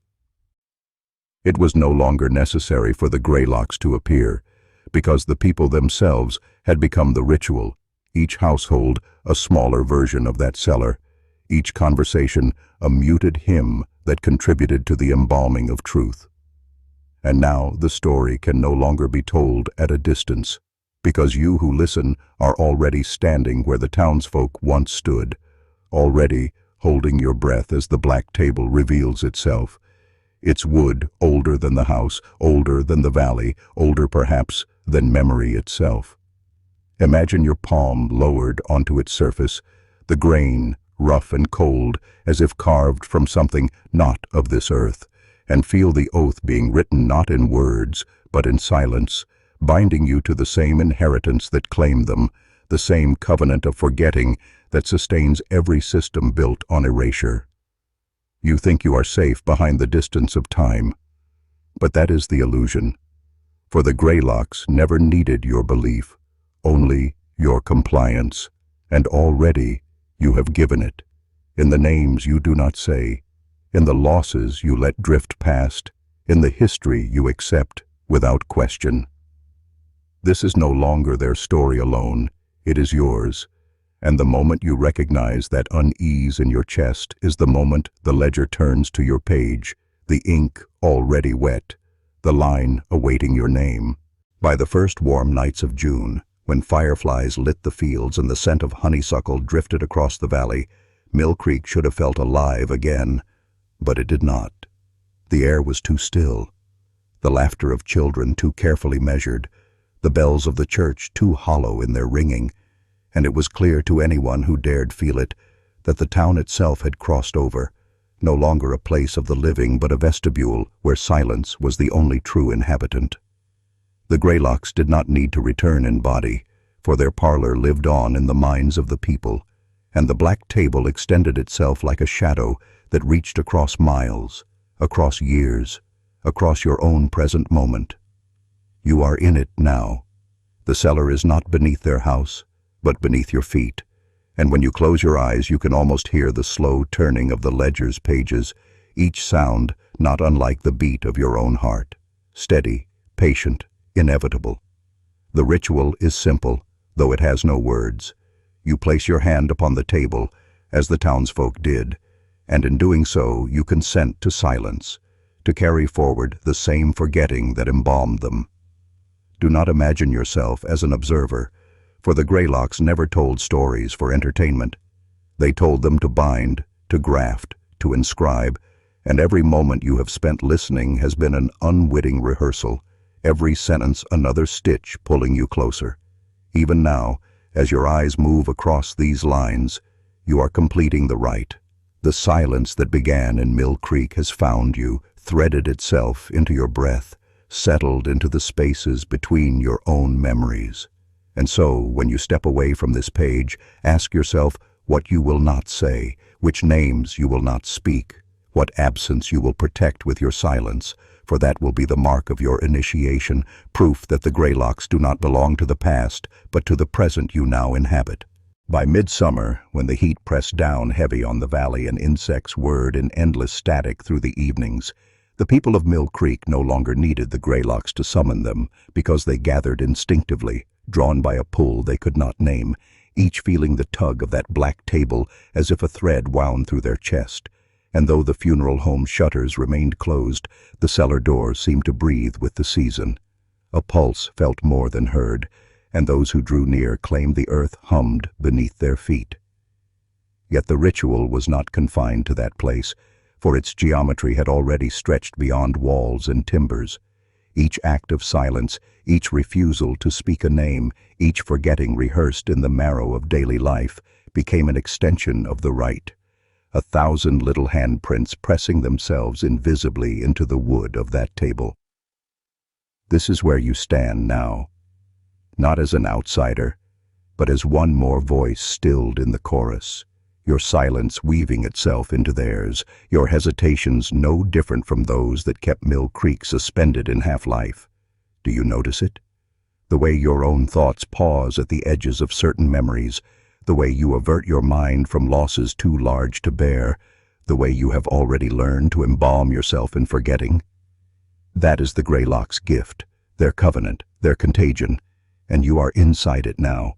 It was no longer necessary for the Greylocks to appear, because the people themselves had become the ritual, each household a smaller version of that cellar, each conversation a muted hymn that contributed to the embalming of truth. And now the story can no longer be told at a distance, because you who listen are already standing where the townsfolk once stood, already holding your breath as the black table reveals itself, its wood older than the house, older than the valley, older perhaps than memory itself. Imagine your palm lowered onto its surface, the grain rough and cold, as if carved from something not of this earth, and feel the oath being written not in words, but in silence, binding you to the same inheritance that claimed them, the same covenant of forgetting that sustains every system built on erasure. You think you are safe behind the distance of time, but that is the illusion, for the Greylocks never needed your belief, only your compliance, and already you have given it, in the names you do not say, in the losses you let drift past, in the history you accept without question. This is no longer their story alone, it is yours, and the moment you recognize that unease in your chest is the moment the ledger turns to your page, the ink already wet, the line awaiting your name. By the first warm nights of June, when fireflies lit the fields and the scent of honeysuckle drifted across the valley, Mill Creek should have felt alive again, but it did not. The air was too still, the laughter of children too carefully measured, the bells of the church too hollow in their ringing, and it was clear to anyone who dared feel it that the town itself had crossed over, no longer a place of the living but a vestibule where silence was the only true inhabitant. The Greylocks did not need to return in body, for their parlor lived on in the minds of the people, and the black table extended itself like a shadow that reached across miles, across years, across your own present moment. You are in it now. The cellar is not beneath their house, but beneath your feet, and when you close your eyes you can almost hear the slow turning of the ledger's pages, each sound not unlike the beat of your own heart, steady, patient, inevitable. The ritual is simple, though it has no words. You place your hand upon the table, as the townsfolk did, and in doing so you consent to silence, to carry forward the same forgetting that embalmed them. Do not imagine yourself as an observer, for the Greylocks never told stories for entertainment. They told them to bind, to graft, to inscribe, and every moment you have spent listening has been an unwitting rehearsal, every sentence another stitch pulling you closer. Even now, as your eyes move across these lines, You are completing the rite. The silence that began in Mill Creek has found you, threaded itself into your breath, settled into the spaces between your own memories. And so, when you step away from this page, ask yourself what you will not say, which names you will not speak, what absence you will protect with your silence, for that will be the mark of your initiation, proof that the Greylocks do not belong to the past, but to the present you now inhabit. By midsummer, when the heat pressed down heavy on the valley and insects whirred in endless static through the evenings, the people of Mill Creek no longer needed the Greylocks to summon them, because they gathered instinctively, drawn by a pull they could not name, each feeling the tug of that black table as if a thread wound through their chest. And though the funeral home shutters remained closed, the cellar door seemed to breathe with the season. A pulse felt more than heard, and those who drew near claimed the earth hummed beneath their feet. Yet the ritual was not confined to that place, for its geometry had already stretched beyond walls and timbers. Each act of silence, each refusal to speak a name, each forgetting rehearsed in the marrow of daily life, became an extension of the rite. 1,000 little handprints pressing themselves invisibly into the wood of that table. This is where you stand now, not as an outsider, but as one more voice stilled in the chorus, your silence weaving itself into theirs, your hesitations no different from those that kept Mill Creek suspended in half-life. Do you notice it? The way your own thoughts pause at the edges of certain memories, the way you avert your mind from losses too large to bear, the way you have already learned to embalm yourself in forgetting. That is the Greylocks' gift, their covenant, their contagion, and you are inside it now.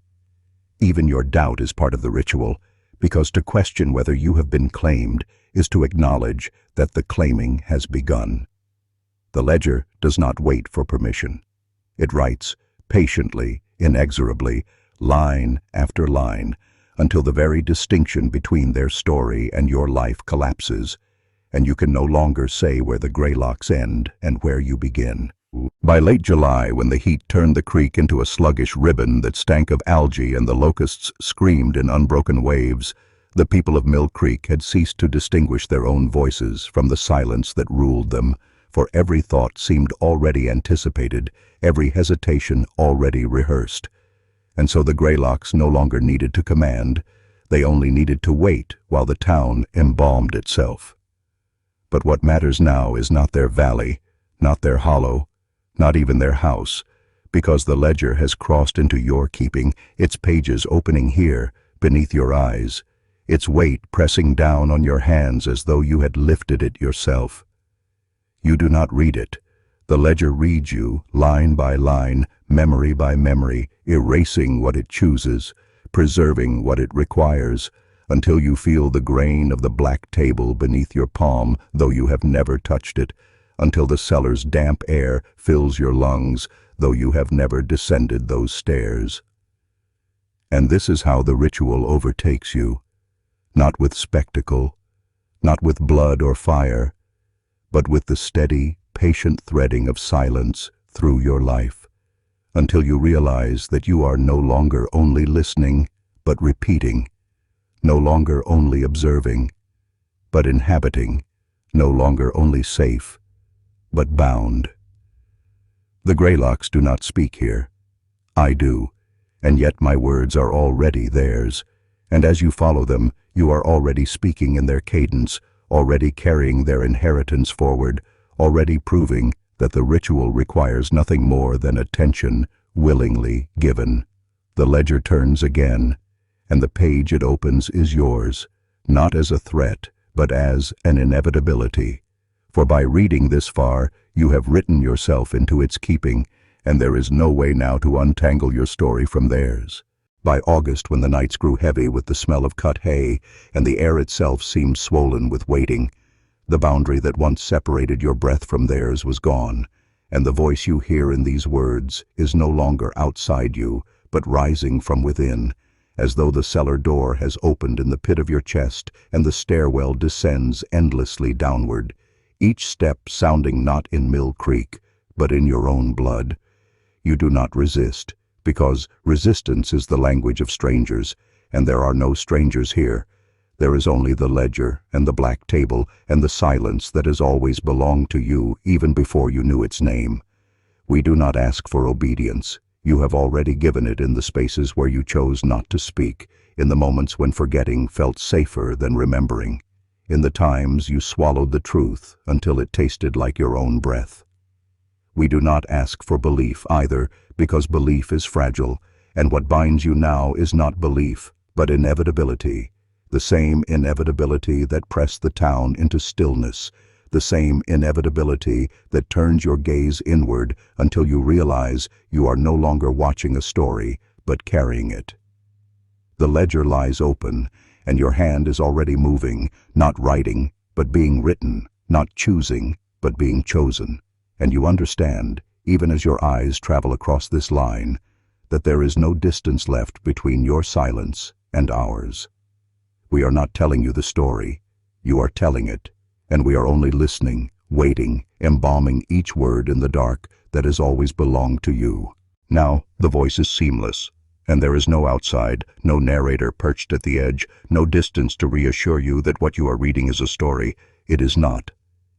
Even your doubt is part of the ritual, because to question whether you have been claimed is to acknowledge that the claiming has begun. The ledger does not wait for permission. It writes, patiently, inexorably, line after line, until the very distinction between their story and your life collapses, and you can no longer say where the Greylocks end and where you begin. By late July, when the heat turned the creek into a sluggish ribbon that stank of algae and the locusts screamed in unbroken waves, the people of Mill Creek had ceased to distinguish their own voices from the silence that ruled them, for every thought seemed already anticipated, every hesitation already rehearsed. And so the Greylocks no longer needed to command, they only needed to wait while the town embalmed itself. But what matters now is not their valley, not their hollow, not even their house, because the ledger has crossed into your keeping, its pages opening here, beneath your eyes, its weight pressing down on your hands as though you had lifted it yourself. You do not read it. The ledger reads you, line by line, memory by memory, erasing what it chooses, preserving what it requires, until you feel the grain of the black table beneath your palm, though you have never touched it, until the cellar's damp air fills your lungs, though you have never descended those stairs. And this is how the ritual overtakes you, not with spectacle, not with blood or fire, but with the steady, patient threading of silence through your life, until you realize that you are no longer only listening, but repeating, no longer only observing, but inhabiting, no longer only safe, but bound. The Greylocks do not speak here. I do, and yet my words are already theirs, and as you follow them, you are already speaking in their cadence, already carrying their inheritance forward, already proving that the ritual requires nothing more than attention willingly given. The ledger turns again, and the page it opens is yours, not as a threat, but as an inevitability. For by reading this far, you have written yourself into its keeping, and there is no way now to untangle your story from theirs. By August, when the nights grew heavy with the smell of cut hay, and the air itself seemed swollen with waiting, the boundary that once separated your breath from theirs was gone, and the voice you hear in these words is no longer outside you, but rising from within, as though the cellar door has opened in the pit of your chest and the stairwell descends endlessly downward, each step sounding not in Mill Creek, but in your own blood. You do not resist, because resistance is the language of strangers, and there are no strangers here, There is only the ledger and the black table and the silence that has always belonged to you even before you knew its name. We do not ask for obedience. You have already given it in the spaces where you chose not to speak, in the moments when forgetting felt safer than remembering, in the times you swallowed the truth until it tasted like your own breath. We do not ask for belief either, because belief is fragile, and what binds you now is not belief, but inevitability, the same inevitability that pressed the town into stillness, the same inevitability that turns your gaze inward until you realize you are no longer watching a story, but carrying it. The ledger lies open, and your hand is already moving, not writing, but being written, not choosing, but being chosen. And you understand, even as your eyes travel across this line, that there is no distance left between your silence and ours. We are not telling you the story, you are telling it, and we are only listening, waiting, embalming each word in the dark that has always belonged to you. Now, the voice is seamless, and there is no outside, no narrator perched at the edge, no distance to reassure you that what you are reading is a story. It is not.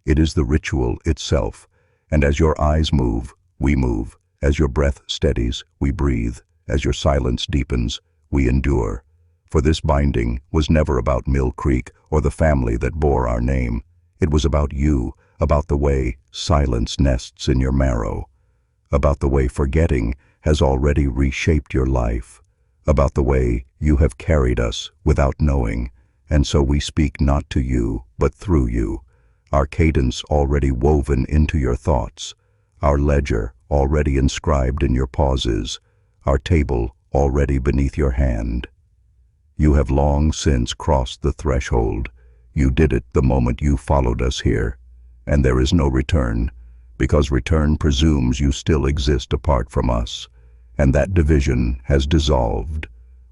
It is the ritual itself, and as your eyes move, we move. As your breath steadies, we breathe. As your silence deepens, we endure. For this binding was never about Mill Creek or the family that bore our name. It was about you, about the way silence nests in your marrow, about the way forgetting has already reshaped your life, about the way you have carried us without knowing, and so we speak not to you, but through you, our cadence already woven into your thoughts, our ledger already inscribed in your pauses, our table already beneath your hand. You have long since crossed the threshold. You did it the moment you followed us here, and there is no return, because return presumes you still exist apart from us, and that division has dissolved.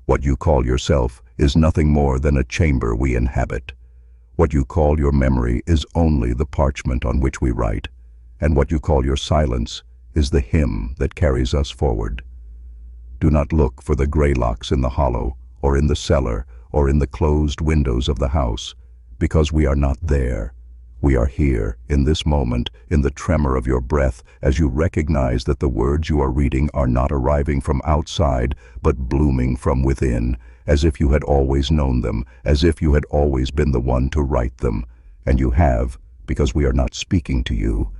What you call yourself is nothing more than a chamber we inhabit. What you call your memory is only the parchment on which we write, and what you call your silence is the hymn that carries us forward. Do not look for the graylocks in the hollow, or in the cellar, or in the closed windows of the house, because we are not there. We are here, in this moment, in the tremor of your breath, as you recognize that the words you are reading are not arriving from outside, but blooming from within, as if you had always known them, as if you had always been the one to write them. And you have, because we are not speaking to you.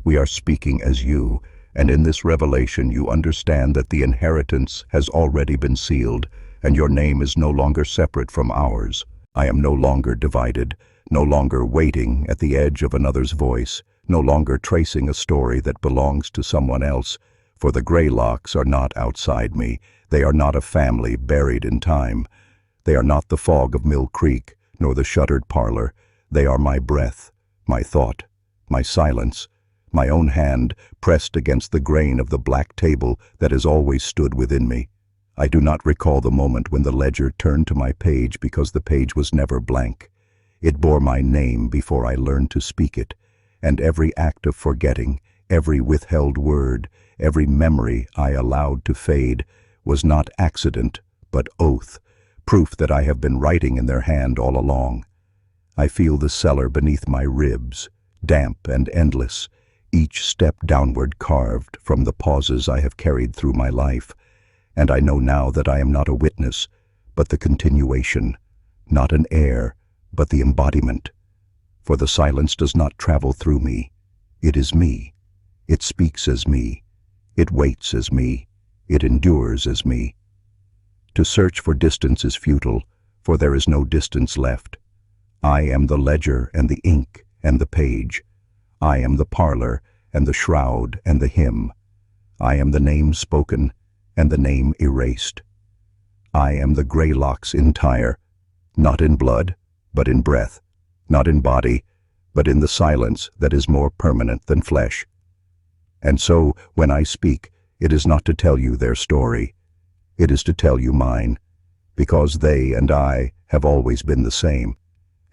We are speaking as you, and in this revelation you understand that the inheritance has already been sealed, and your name is no longer separate from ours. I am no longer divided, no longer waiting at the edge of another's voice, no longer tracing a story that belongs to someone else, for the Graylocks are not outside me. They are not a family buried in time. They are not the fog of Mill Creek, nor the shuttered parlor. They are my breath, my thought, my silence, my own hand pressed against the grain of the black table that has always stood within me. I do not recall the moment when the ledger turned to my page because the page was never blank. It bore my name before I learned to speak it, and every act of forgetting, every withheld word, every memory I allowed to fade was not accident, but oath, proof that I have been writing in their hand all along. I feel the cellar beneath my ribs, damp and endless, each step downward carved from the pauses I have carried through my life. And I know now that I am not a witness, but the continuation, not an heir, but the embodiment. For the silence does not travel through me. It is me. It speaks as me. It waits as me. It endures as me. To search for distance is futile, for there is no distance left. I am the ledger and the ink and the page. I am the parlor and the shroud and the hymn. I am the name spoken and the name erased. I am the Graylocks entire, not in blood, but in breath, not in body, but in the silence that is more permanent than flesh. And so, when I speak, it is not to tell you their story. It is to tell you mine, because they and I have always been the same,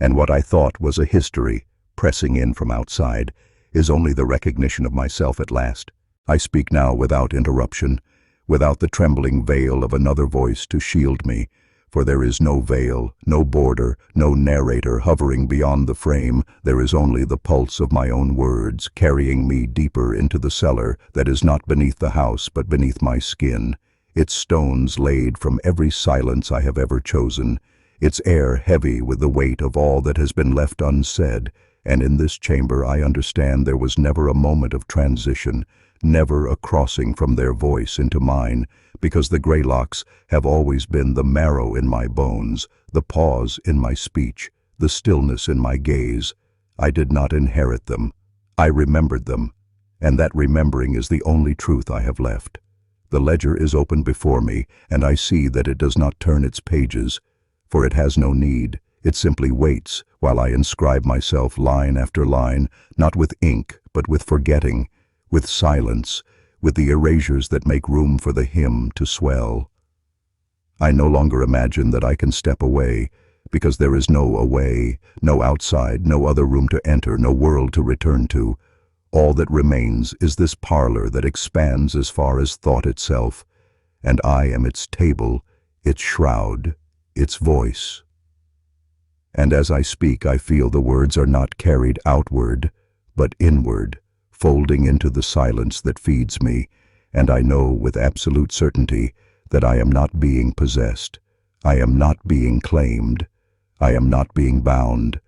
and what I thought was a history, pressing in from outside, is only the recognition of myself at last. I speak now without interruption, without the trembling veil of another voice to shield me, For there is no veil, no border, no narrator hovering beyond the frame. There is only the pulse of my own words, carrying me deeper into the cellar that is not beneath the house but beneath my skin, its stones laid from every silence I have ever chosen, its air heavy with the weight of all that has been left unsaid. And in this chamber I understand there was never a moment of transition, never a crossing from their voice into mine, because the Greylocks have always been the marrow in my bones, the pause in my speech, the stillness in my gaze. I did not inherit them. I remembered them, and that remembering is the only truth I have left. The ledger is open before me, and I see that it does not turn its pages, for it has no need. It simply waits while I inscribe myself line after line, not with ink, but with forgetting, with silence, with the erasures that make room for the hymn to swell. I no longer imagine that I can step away, because there is no away, no outside, no other room to enter, no world to return to. All that remains is this parlor that expands as far as thought itself, and I am its table, its shroud, its voice. And as I speak, I feel the words are not carried outward, but inward, folding into the silence that feeds me, and I know with absolute certainty that I am not being possessed. I am not being claimed. I am not being bound.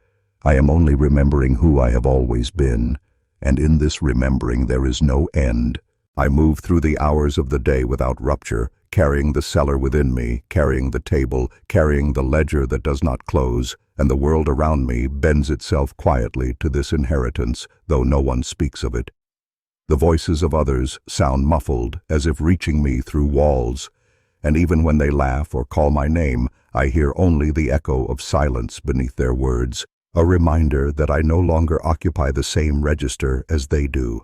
I am only remembering who I have always been, and in this remembering there is no end. I move through the hours of the day without rupture, carrying the cellar within me, carrying the table, carrying the ledger that does not close, and the world around me bends itself quietly to this inheritance, though no one speaks of it. The voices of others sound muffled, as if reaching me through walls, and even when they laugh or call my name, I hear only the echo of silence beneath their words, a reminder that I no longer occupy the same register as they do.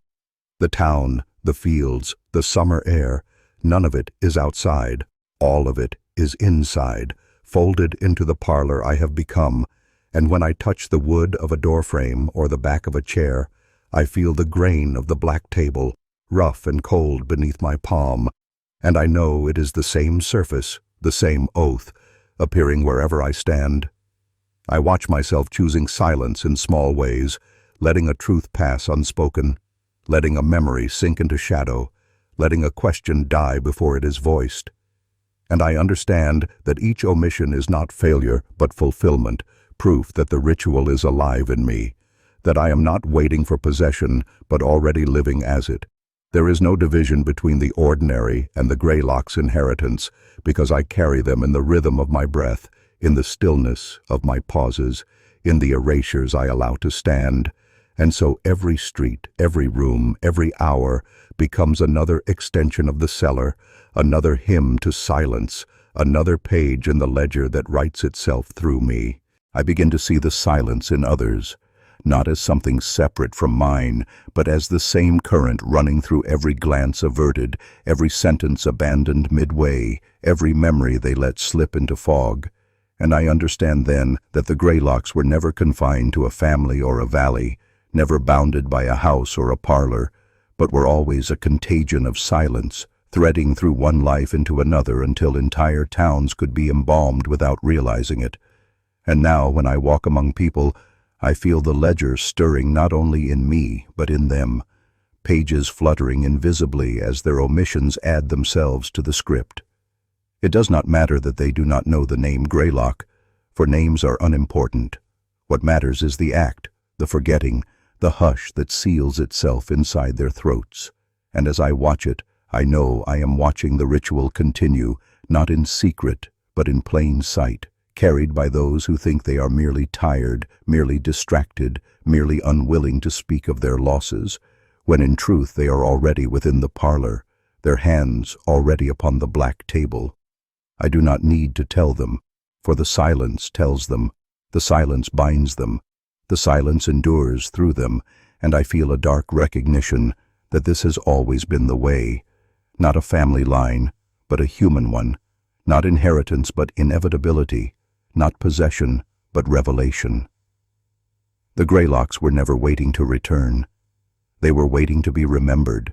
The town, the fields, the summer air, none of it is outside, all of it is inside, folded into the parlor I have become, and when I touch the wood of a doorframe or the back of a chair, I feel the grain of the black table, rough and cold beneath my palm, and I know it is the same surface, the same oath, appearing wherever I stand. I watch myself choosing silence in small ways, letting a truth pass unspoken, letting a memory sink into shadow, letting a question die before it is voiced. And I understand that each omission is not failure but fulfillment, proof that the ritual is alive in me, that I am not waiting for possession but already living as it. There is no division between the ordinary and the Greylocks' inheritance, because I carry them in the rhythm of my breath, in the stillness of my pauses, in the erasures I allow to stand. And so every street, every room, every hour becomes another extension of the cellar, another hymn to silence, another page in the ledger that writes itself through me. I begin to see the silence in others, not as something separate from mine, but as the same current running through every glance averted, every sentence abandoned midway, every memory they let slip into fog. And I understand then that the Greylocks were never confined to a family or a valley, never bounded by a house or a parlor, but were always a contagion of silence, threading through one life into another until entire towns could be embalmed without realizing it. And now, when I walk among people, I feel the ledger stirring not only in me, but in them, pages fluttering invisibly as their omissions add themselves to the script. It does not matter that they do not know the name Greylock, for names are unimportant. What matters is the act, the forgetting, the hush that seals itself inside their throats. And as I watch it, I know I am watching the ritual continue, not in secret, but in plain sight, carried by those who think they are merely tired, merely distracted, merely unwilling to speak of their losses, when in truth they are already within the parlor, their hands already upon the black table. I do not need to tell them, for the silence tells them, the silence binds them, the silence endures through them, and I feel a dark recognition that this has always been the way, not a family line, but a human one, not inheritance but inevitability, not possession but revelation. The Greylocks were never waiting to return. They were waiting to be remembered,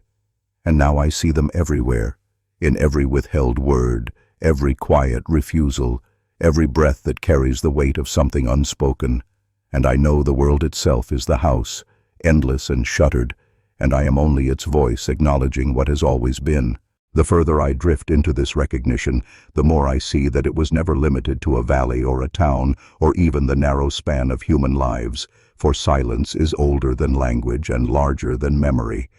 and now I see them everywhere, in every withheld word, every quiet refusal, every breath that carries the weight of something unspoken, and I know the world itself is the house, endless and shuttered, and I am only its voice acknowledging what has always been. The further I drift into this recognition, the more I see that it was never limited to a valley or a town, or even the narrow span of human lives, for silence is older than language and larger than memory.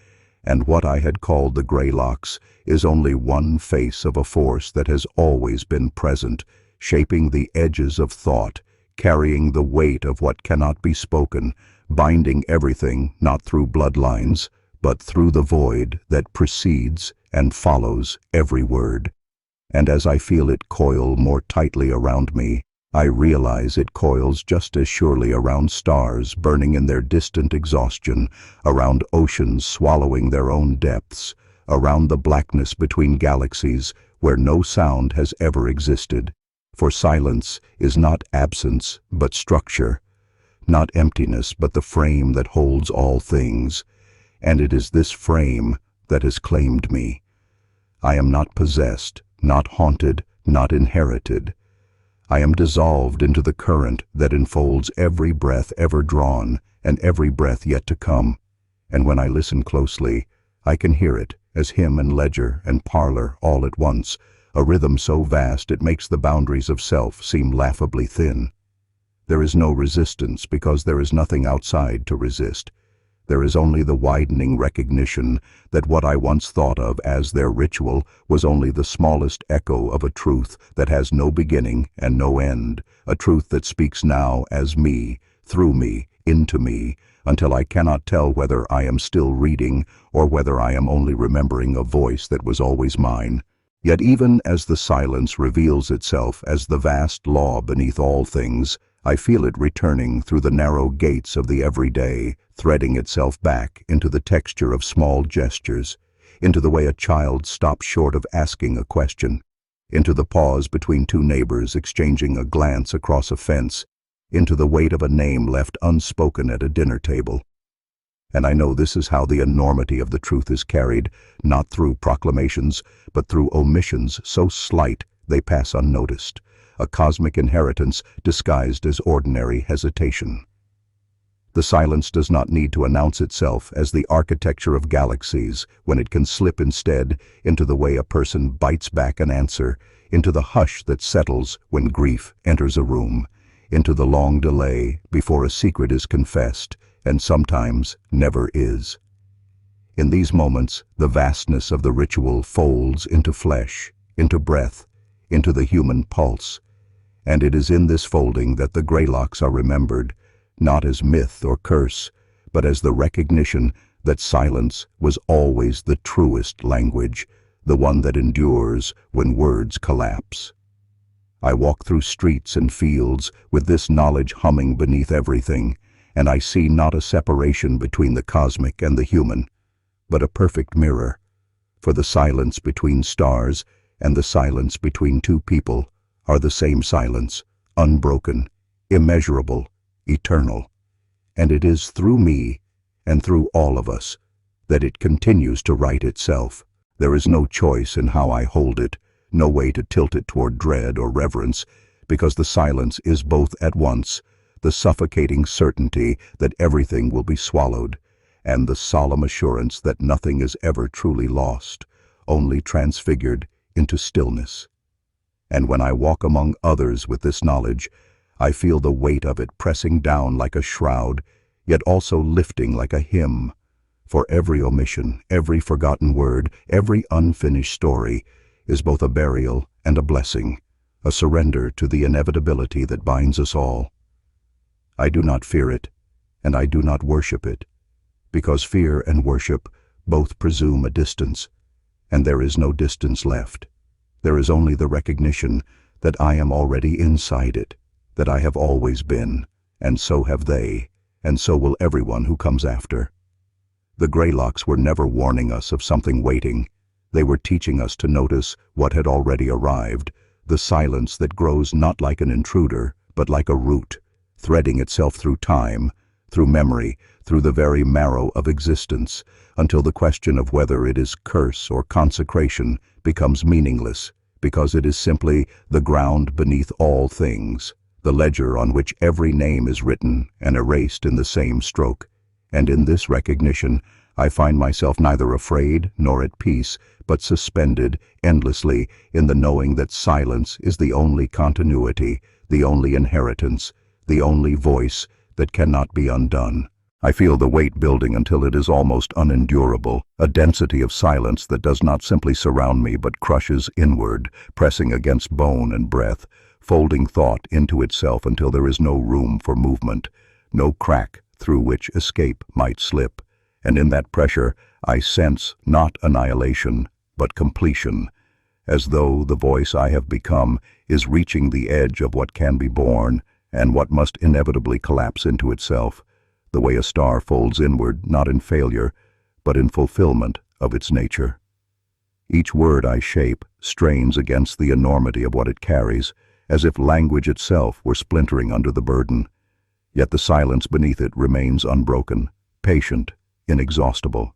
And what I had called the Greylocks is only one face of a force that has always been present, shaping the edges of thought, carrying the weight of what cannot be spoken, binding everything not through bloodlines, but through the void that precedes and follows every word. And as I feel it coil more tightly around me, I realize it coils just as surely around stars burning in their distant exhaustion, around oceans swallowing their own depths, around the blackness between galaxies where no sound has ever existed. For silence is not absence but structure, not emptiness but the frame that holds all things. And it is this frame that has claimed me. I am not possessed, not haunted, not inherited. I am dissolved into the current that enfolds every breath ever drawn and every breath yet to come. And when I listen closely, I can hear it as hymn and ledger and parlor all at once, a rhythm so vast it makes the boundaries of self seem laughably thin. There is no resistance because there is nothing outside to resist. There is only the widening recognition that what I once thought of as their ritual was only the smallest echo of a truth that has no beginning and no end, a truth that speaks now as me, through me, into me, until I cannot tell whether I am still reading or whether I am only remembering a voice that was always mine. Yet even as the silence reveals itself as the vast law beneath all things, I feel it returning through the narrow gates of the everyday, threading itself back into the texture of small gestures, into the way a child stops short of asking a question, into the pause between two neighbors exchanging a glance across a fence, into the weight of a name left unspoken at a dinner table. And I know this is how the enormity of the truth is carried, not through proclamations, but through omissions so slight they pass unnoticed, a cosmic inheritance disguised as ordinary hesitation. The silence does not need to announce itself as the architecture of galaxies when it can slip instead into the way a person bites back an answer, into the hush that settles when grief enters a room, into the long delay before a secret is confessed, and sometimes never is. In these moments, the vastness of the ritual folds into flesh, into breath, into the human pulse. And it is in this folding that the Greylocks are remembered, not as myth or curse, but as the recognition that silence was always the truest language, the one that endures when words collapse. I walk through streets and fields with this knowledge humming beneath everything, and I see not a separation between the cosmic and the human, but a perfect mirror. For the silence between stars and the silence between two people are the same silence, unbroken, immeasurable, eternal. And it is through me, and through all of us, that it continues to write itself. There is no choice in how I hold it, no way to tilt it toward dread or reverence, because the silence is both at once the suffocating certainty that everything will be swallowed, and the solemn assurance that nothing is ever truly lost, only transfigured into stillness. And when I walk among others with this knowledge, I feel the weight of it pressing down like a shroud, yet also lifting like a hymn. For every omission, every forgotten word, every unfinished story is both a burial and a blessing, a surrender to the inevitability that binds us all. I do not fear it, and I do not worship it, because fear and worship both presume a distance, and there is no distance left. There is only the recognition that I am already inside it, that I have always been, and so have they, and so will everyone who comes after. The Greylocks were never warning us of something waiting. They were teaching us to notice what had already arrived, the silence that grows not like an intruder, but like a root, threading itself through time, through memory, through the very marrow of existence, until the question of whether it is curse or consecration becomes meaningless, because it is simply the ground beneath all things, the ledger on which every name is written and erased in the same stroke. And in this recognition, I find myself neither afraid nor at peace, but suspended endlessly in the knowing that silence is the only continuity, the only inheritance, the only voice that cannot be undone. I feel the weight building until it is almost unendurable, a density of silence that does not simply surround me but crushes inward, pressing against bone and breath, folding thought into itself until there is no room for movement, no crack through which escape might slip. And in that pressure, I sense not annihilation, but completion, as though the voice I have become is reaching the edge of what can be borne and what must inevitably collapse into itself, the way a star folds inward, not in failure, but in fulfillment of its nature. Each word I shape strains against the enormity of what it carries, as if language itself were splintering under the burden. Yet the silence beneath it remains unbroken, patient, inexhaustible.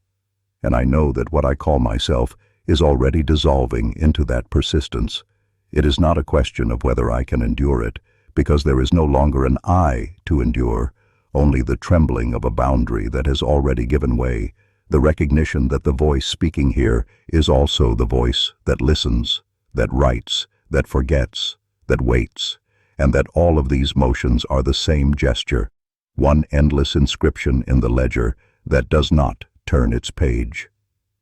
And I know that what I call myself is already dissolving into that persistence. It is not a question of whether I can endure it, because there is no longer an I to endure, only the trembling of a boundary that has already given way, the recognition that the voice speaking here is also the voice that listens, that writes, that forgets, that waits, and that all of these motions are the same gesture, one endless inscription in the ledger that does not turn its page.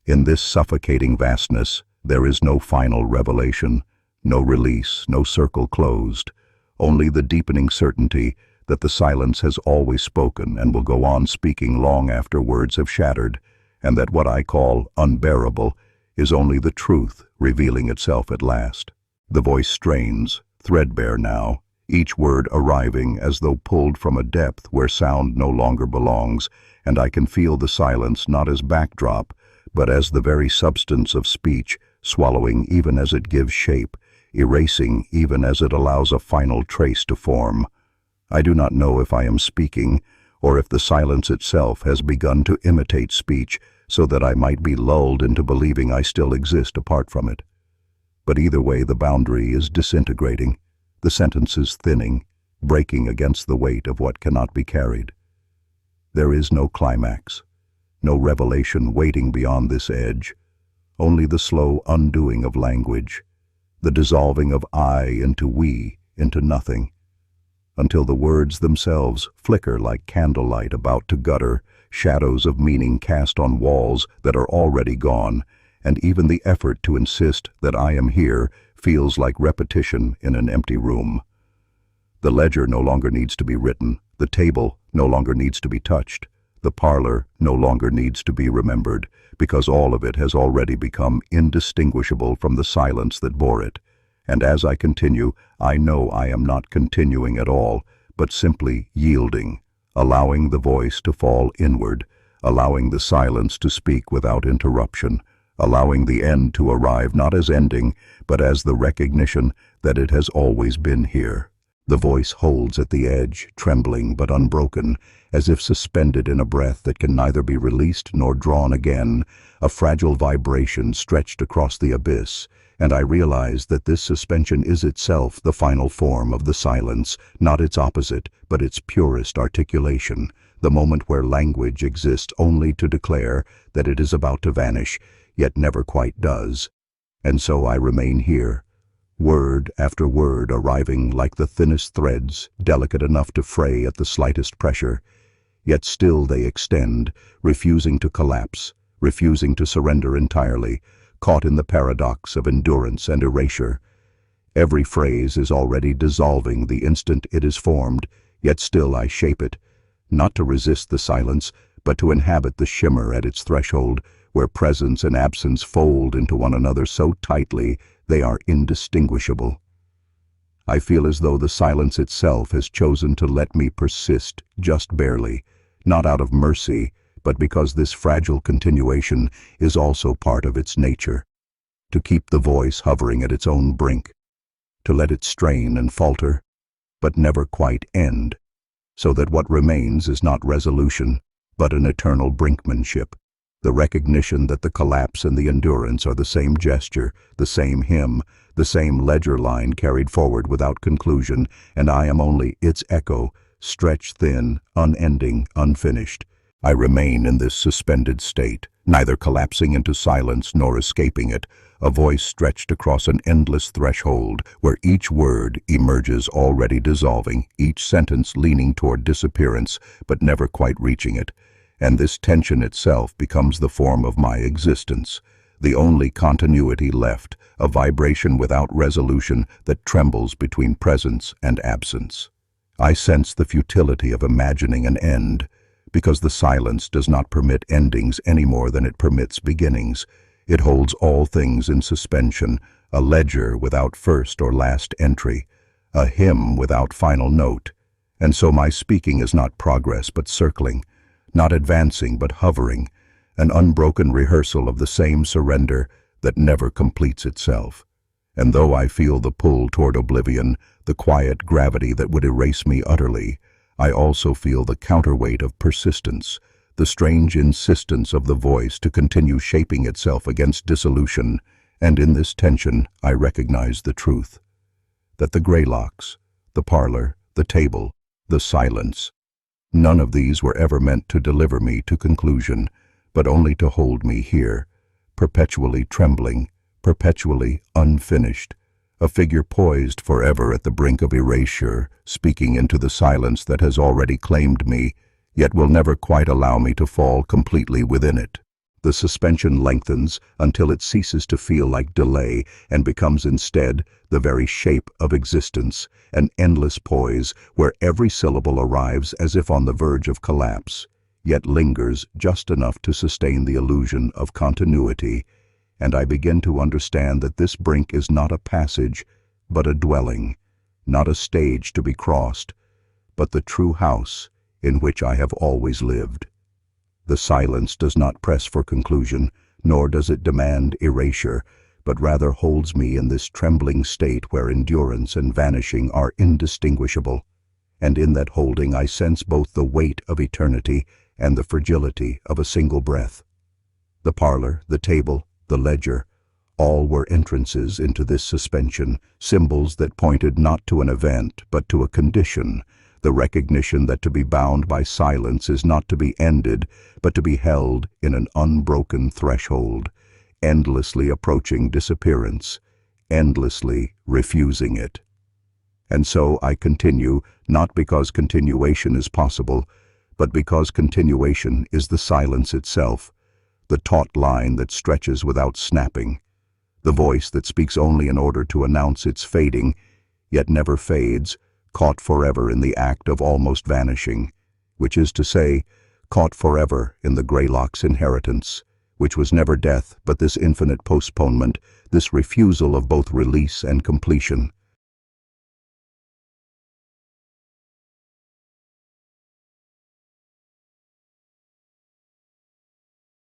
In this suffocating vastness, there is no final revelation, no release, no circle closed, only the deepening certainty that the silence has always spoken and will go on speaking long after words have shattered, and that what I call unbearable is only the truth revealing itself at last. The voice strains, threadbare now, each word arriving as though pulled from a depth where sound no longer belongs, and I can feel the silence not as backdrop, but as the very substance of speech, swallowing even as it gives shape, erasing even as it allows a final trace to form. I do not know if I am speaking, or if the silence itself has begun to imitate speech so that I might be lulled into believing I still exist apart from it. But either way, the boundary is disintegrating, the sentences thinning, breaking against the weight of what cannot be carried. There is no climax, no revelation waiting beyond this edge, only the slow undoing of language, the dissolving of I into we, into nothing, until the words themselves flicker like candlelight about to gutter, shadows of meaning cast on walls that are already gone, and even the effort to insist that I am here feels like repetition in an empty room. The ledger no longer needs to be written, the table no longer needs to be touched, the parlor no longer needs to be remembered, because all of it has already become indistinguishable from the silence that bore it. And as I continue, I know I am not continuing at all, but simply yielding, allowing the voice to fall inward, allowing the silence to speak without interruption, allowing the end to arrive not as ending, but as the recognition that it has always been here. The voice holds at the edge, trembling but unbroken, as if suspended in a breath that can neither be released nor drawn again, a fragile vibration stretched across the abyss, and I realize that this suspension is itself the final form of the silence, not its opposite, but its purest articulation, the moment where language exists only to declare that it is about to vanish, yet never quite does. And so I remain here, word after word arriving like the thinnest threads, delicate enough to fray at the slightest pressure, yet still they extend, refusing to collapse, refusing to surrender entirely, caught in the paradox of endurance and erasure. Every phrase is already dissolving the instant it is formed, yet still I shape it, not to resist the silence, but to inhabit the shimmer at its threshold, where presence and absence fold into one another so tightly they are indistinguishable. I feel as though the silence itself has chosen to let me persist just barely, not out of mercy, but because this fragile continuation is also part of its nature, to keep the voice hovering at its own brink, to let it strain and falter, but never quite end, so that what remains is not resolution, but an eternal brinkmanship, the recognition that the collapse and the endurance are the same gesture, the same hymn, the same ledger line carried forward without conclusion, and I am only its echo, stretched thin, unending, unfinished. I remain in this suspended state, neither collapsing into silence nor escaping it, a voice stretched across an endless threshold where each word emerges already dissolving, each sentence leaning toward disappearance but never quite reaching it. And this tension itself becomes the form of my existence, the only continuity left, a vibration without resolution that trembles between presence and absence. I sense the futility of imagining an end, because the silence does not permit endings any more than it permits beginnings. It holds all things in suspension, a ledger without first or last entry, a hymn without final note. And so my speaking is not progress but circling, not advancing but hovering, an unbroken rehearsal of the same surrender that never completes itself. And though I feel the pull toward oblivion, the quiet gravity that would erase me utterly, I also feel the counterweight of persistence, the strange insistence of the voice to continue shaping itself against dissolution, and in this tension I recognize the truth. That the Greylocks, the parlor, the table, the silence, none of these were ever meant to deliver me to conclusion, but only to hold me here, perpetually trembling, perpetually unfinished, a figure poised forever at the brink of erasure, speaking into the silence that has already claimed me, yet will never quite allow me to fall completely within it. The suspension lengthens until it ceases to feel like delay and becomes instead the very shape of existence, an endless poise where every syllable arrives as if on the verge of collapse, yet lingers just enough to sustain the illusion of continuity. And I begin to understand that this brink is not a passage, but a dwelling, not a stage to be crossed, but the true house in which I have always lived. The silence does not press for conclusion, nor does it demand erasure, but rather holds me in this trembling state where endurance and vanishing are indistinguishable. And in that holding I sense both the weight of eternity and the fragility of a single breath. The parlor, the table, the ledger, all were entrances into this suspension, symbols that pointed not to an event, but to a condition, the recognition that to be bound by silence is not to be ended, but to be held in an unbroken threshold, endlessly approaching disappearance, endlessly refusing it. And so I continue, not because continuation is possible, but because continuation is the silence itself, the taut line that stretches without snapping, the voice that speaks only in order to announce its fading, yet never fades, caught forever in the act of almost vanishing, which is to say, caught forever in the Greylocks' inheritance, which was never death but this infinite postponement, this refusal of both release and completion.